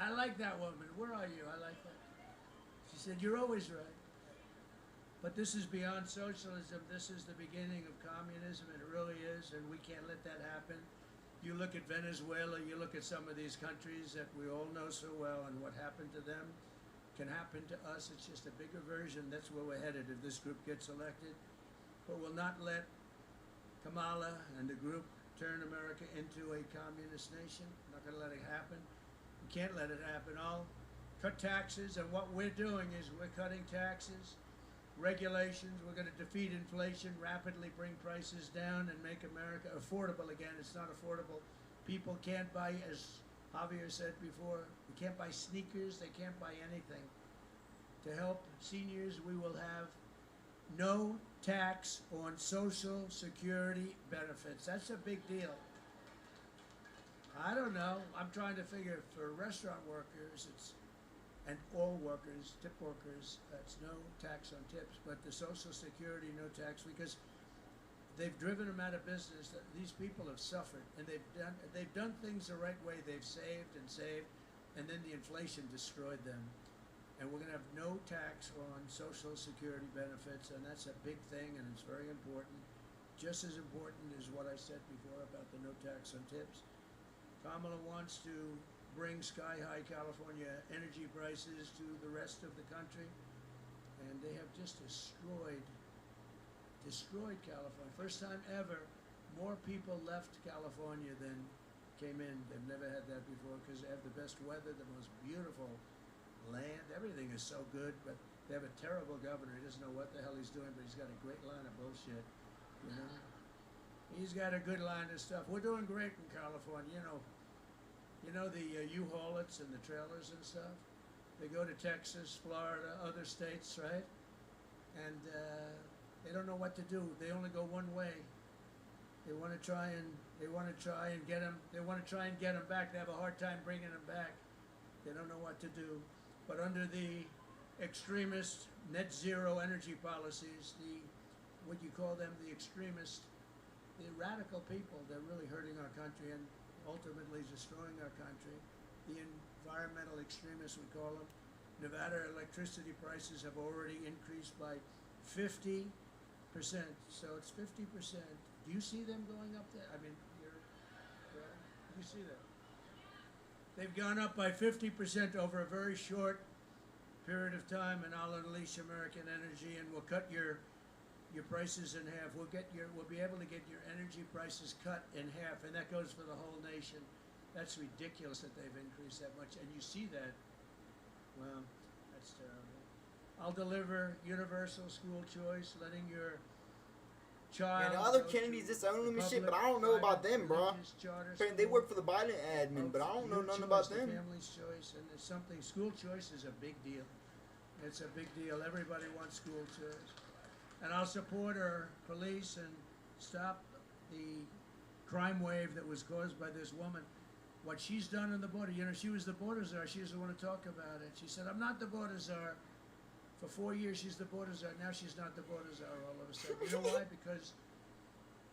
I like that woman. Where are you? I like that. She said, you're always right. But this is beyond socialism. This is the beginning of communism. It really is, and we can't let that happen. You look at Venezuela, you look at some of these countries that we all know so well, and what happened to them can happen to us. It's just a bigger version. That's where we're headed if this group gets elected. But we'll not let Kamala and the group turn America into a communist nation. Not going to let it happen. We can't let it happen. I'll cut taxes, and what we're doing is we're cutting taxes, regulations. We're going to defeat inflation, rapidly bring prices down, and make America affordable again. It's not affordable. People can't buy, as Javier said before, they can't buy sneakers, they can't buy anything. To help seniors, we will have no tax on Social Security benefits. That's a big deal. I don't know. I'm trying to figure for restaurant workers, and all workers, tip workers, it's no tax on tips, but the Social Security, no tax, because they've driven them out of business. These people have suffered, and they've done things the right way. They've saved, and then the inflation destroyed them. And we're going to have no tax on Social Security benefits, and that's a big thing, and it's very important. Just as important as what I said before about the no tax on tips. Kamala wants to bring sky-high California energy prices to the rest of the country, and they have just destroyed California. First time ever, more people left California than came in. They've never had that before because they have the best weather, the most beautiful land. Everything is so good, but they have a terrible governor. He doesn't know what the hell he's doing, but he's got a great line of bullshit, you know? He's got a good line of stuff. We're doing great in California, You know the U-Haulets and the trailers and stuff? They go to Texas, Florida, other states, right? And they don't know what to do. They only go one way. They want to try and get them. They want to try and get them back. They have a hard time bringing them back. They don't know what to do. But under the extremist net zero energy policies, what you call them, the extremist, the radical people, they're really hurting our country and ultimately destroying our country. The environmental extremists, we call them. Nevada electricity prices have already increased by 50%. So it's 50%. Do you see them going up there? I mean, you see that? They've gone up by 50% over a very short period of time, and I'll unleash American energy, and we'll cut your your prices in half. We'll be able to get your energy prices cut in half, and that goes for the whole nation. That's ridiculous that they've increased that much, and you see that. Well, that's terrible. I'll deliver universal school choice, letting your child. And the other go Kennedys to disown them the and shit, but public, I don't know about private, them, bro. religious charter They school. work for the Biden admin, but I don't know Your nothing choice, about them. The family's choice, and it's something. School choice is a big deal. It's a big deal. Everybody wants school choice, and I'll support our police and stop the crime wave that was caused by this woman. What she's done on the border, you know, she was the border czar. She doesn't want to talk about it. She said, "I'm not the border czar." For 4 years, she's the border czar. Now she's not the border czar all of a sudden. You know why? Because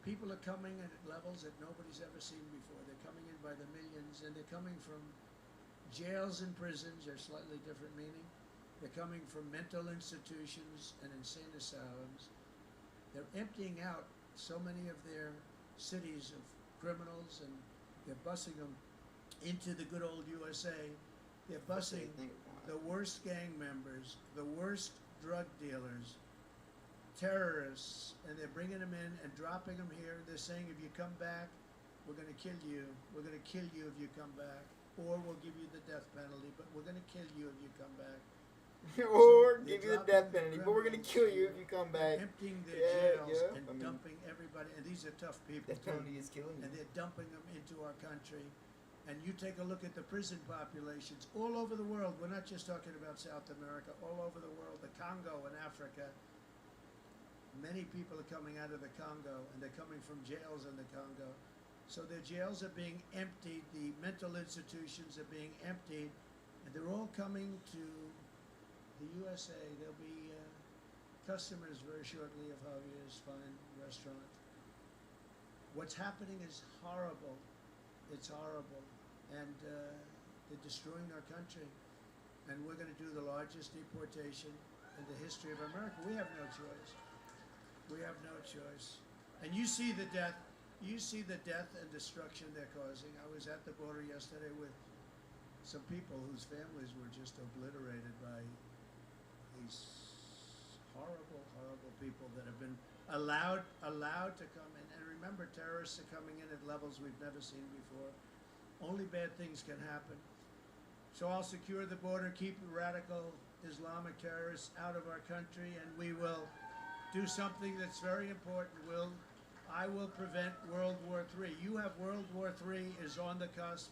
people are coming in at levels that nobody's ever seen before. They're coming in by the millions, and they're coming from jails and prisons. They're slightly different meaning. They're coming from mental institutions and insane asylums. They're emptying out so many of their cities of criminals, and they're busing them into the good old USA. They're busing the worst gang members, the worst drug dealers, terrorists, and they're bringing them in and dropping them here. They're saying, if you come back, we're going to kill you. We're going to kill you if you come back, or we'll give you the death penalty, but we're going to kill you if you come back. Or So give you they're the death dropping penalty, but we're gonna criminals. kill you if you come back. They're emptying their Yeah, jails yeah, and I mean, dumping everybody, and these are tough people Death too. penalty is killing And you. they're dumping them into our country. And you take a look at the prison populations all over the world. We're not just talking about South America, all over the world, the Congo and Africa. Many people are coming out of the Congo, and they're coming from jails in the Congo. So their jails are being emptied, the mental institutions are being emptied, and they're all coming to the USA. There'll be customers very shortly of Javier's fine restaurant. What's happening is horrible. It's horrible. And they're destroying our country. And we're going to do the largest deportation in the history of America. We have no choice. We have no choice. And you see the death. You see the death and destruction they're causing. I was at the border yesterday with some people whose families were just obliterated by these horrible, horrible people that have been allowed to come in. And remember, terrorists are coming in at levels we've never seen before. Only bad things can happen. So I'll secure the border, keep radical Islamic terrorists out of our country, and we will do something that's very important. I will prevent World War III. You have World War III is on the cusp.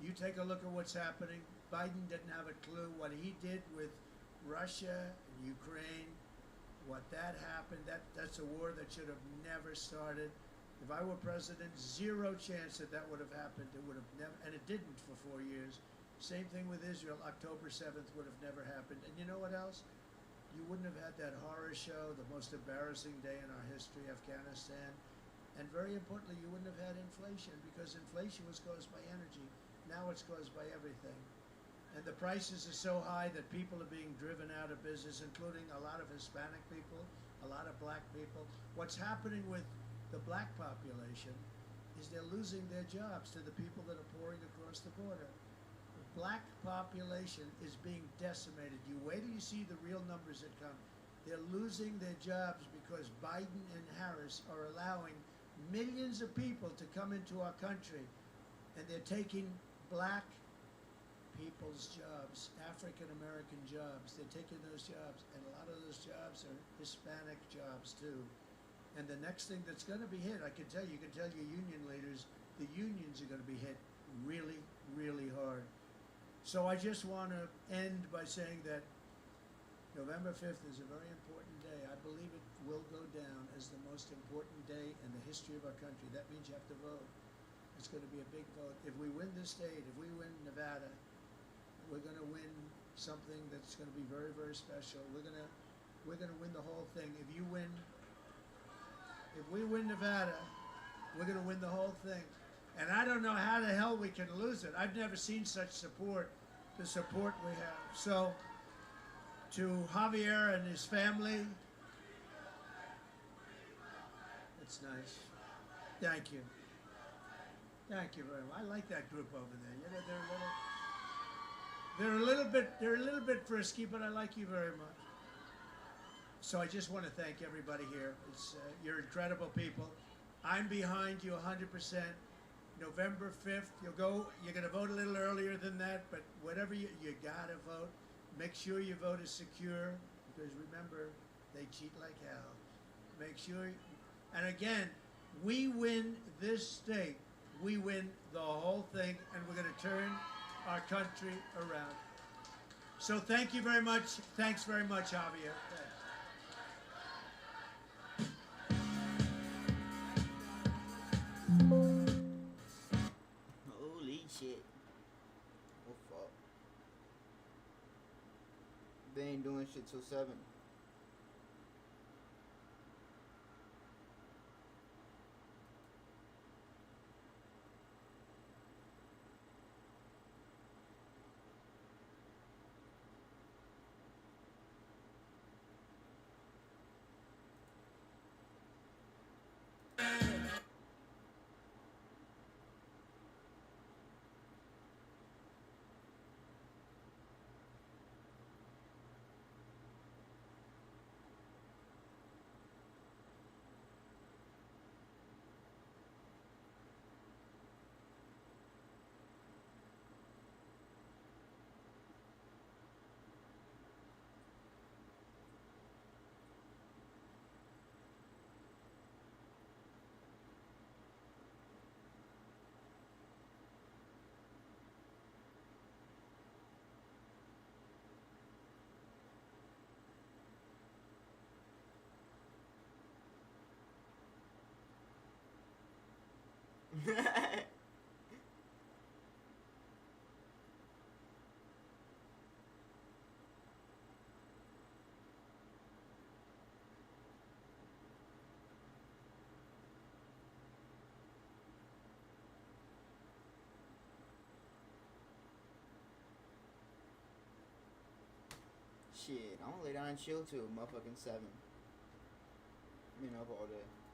You take a look at what's happening. Biden didn't have a clue what he did with Russia and Ukraine, what that happened. That's a war that should have never started. If I were president, zero chance that would have happened. It would have never, and it didn't for 4 years. Same thing with Israel. October 7th would have never happened. And you know what else? You wouldn't have had that horror show, the most embarrassing day in our history, Afghanistan. And very importantly, you wouldn't have had inflation, because inflation was caused by energy. Now it's caused by everything. And the prices are so high that people are being driven out of business, including a lot of Hispanic people, a lot of black people. What's happening with the black population is they're losing their jobs to the people that are pouring across the border. The black population is being decimated. You wait till you see the real numbers that come. They're losing their jobs because Biden and Harris are allowing millions of people to come into our country, and they're taking black people's jobs, African American jobs. They're taking those jobs, and a lot of those jobs are Hispanic jobs too. And the next thing that's going to be hit, you can tell your union leaders, the unions are going to be hit really, really hard. So I just want to end by saying that November 5th is a very important day. I believe it will go down as the most important day in the history of our country. That means you have to vote. It's going to be a big vote. If we win this state, if we win Nevada, we're going to win something that's going to be very, very special. We're going to win the whole thing. If we win Nevada, we're going to win the whole thing. And I don't know how the hell we can lose it. I've never seen such support, the support we have. So, to Javier and his family, it's nice. Thank you. Thank you very much. I like that group over there. You know, they're a little bit frisky, but I like you very much. So I just want to thank everybody here. You're incredible people. I'm behind you 100%. November 5th, you're going to vote a little earlier than that, but whatever you got to vote. Make sure your vote is secure, because remember, they cheat like hell. Make sure, and again, we win this state. We win the whole thing, and we're going to turn our country around. So thank you very much. Thanks very much, Javier. Holy shit. Oh fuck. They ain't doing shit till 7. Shit, I'm gonna lay down and chill till motherfucking 7. Up all day.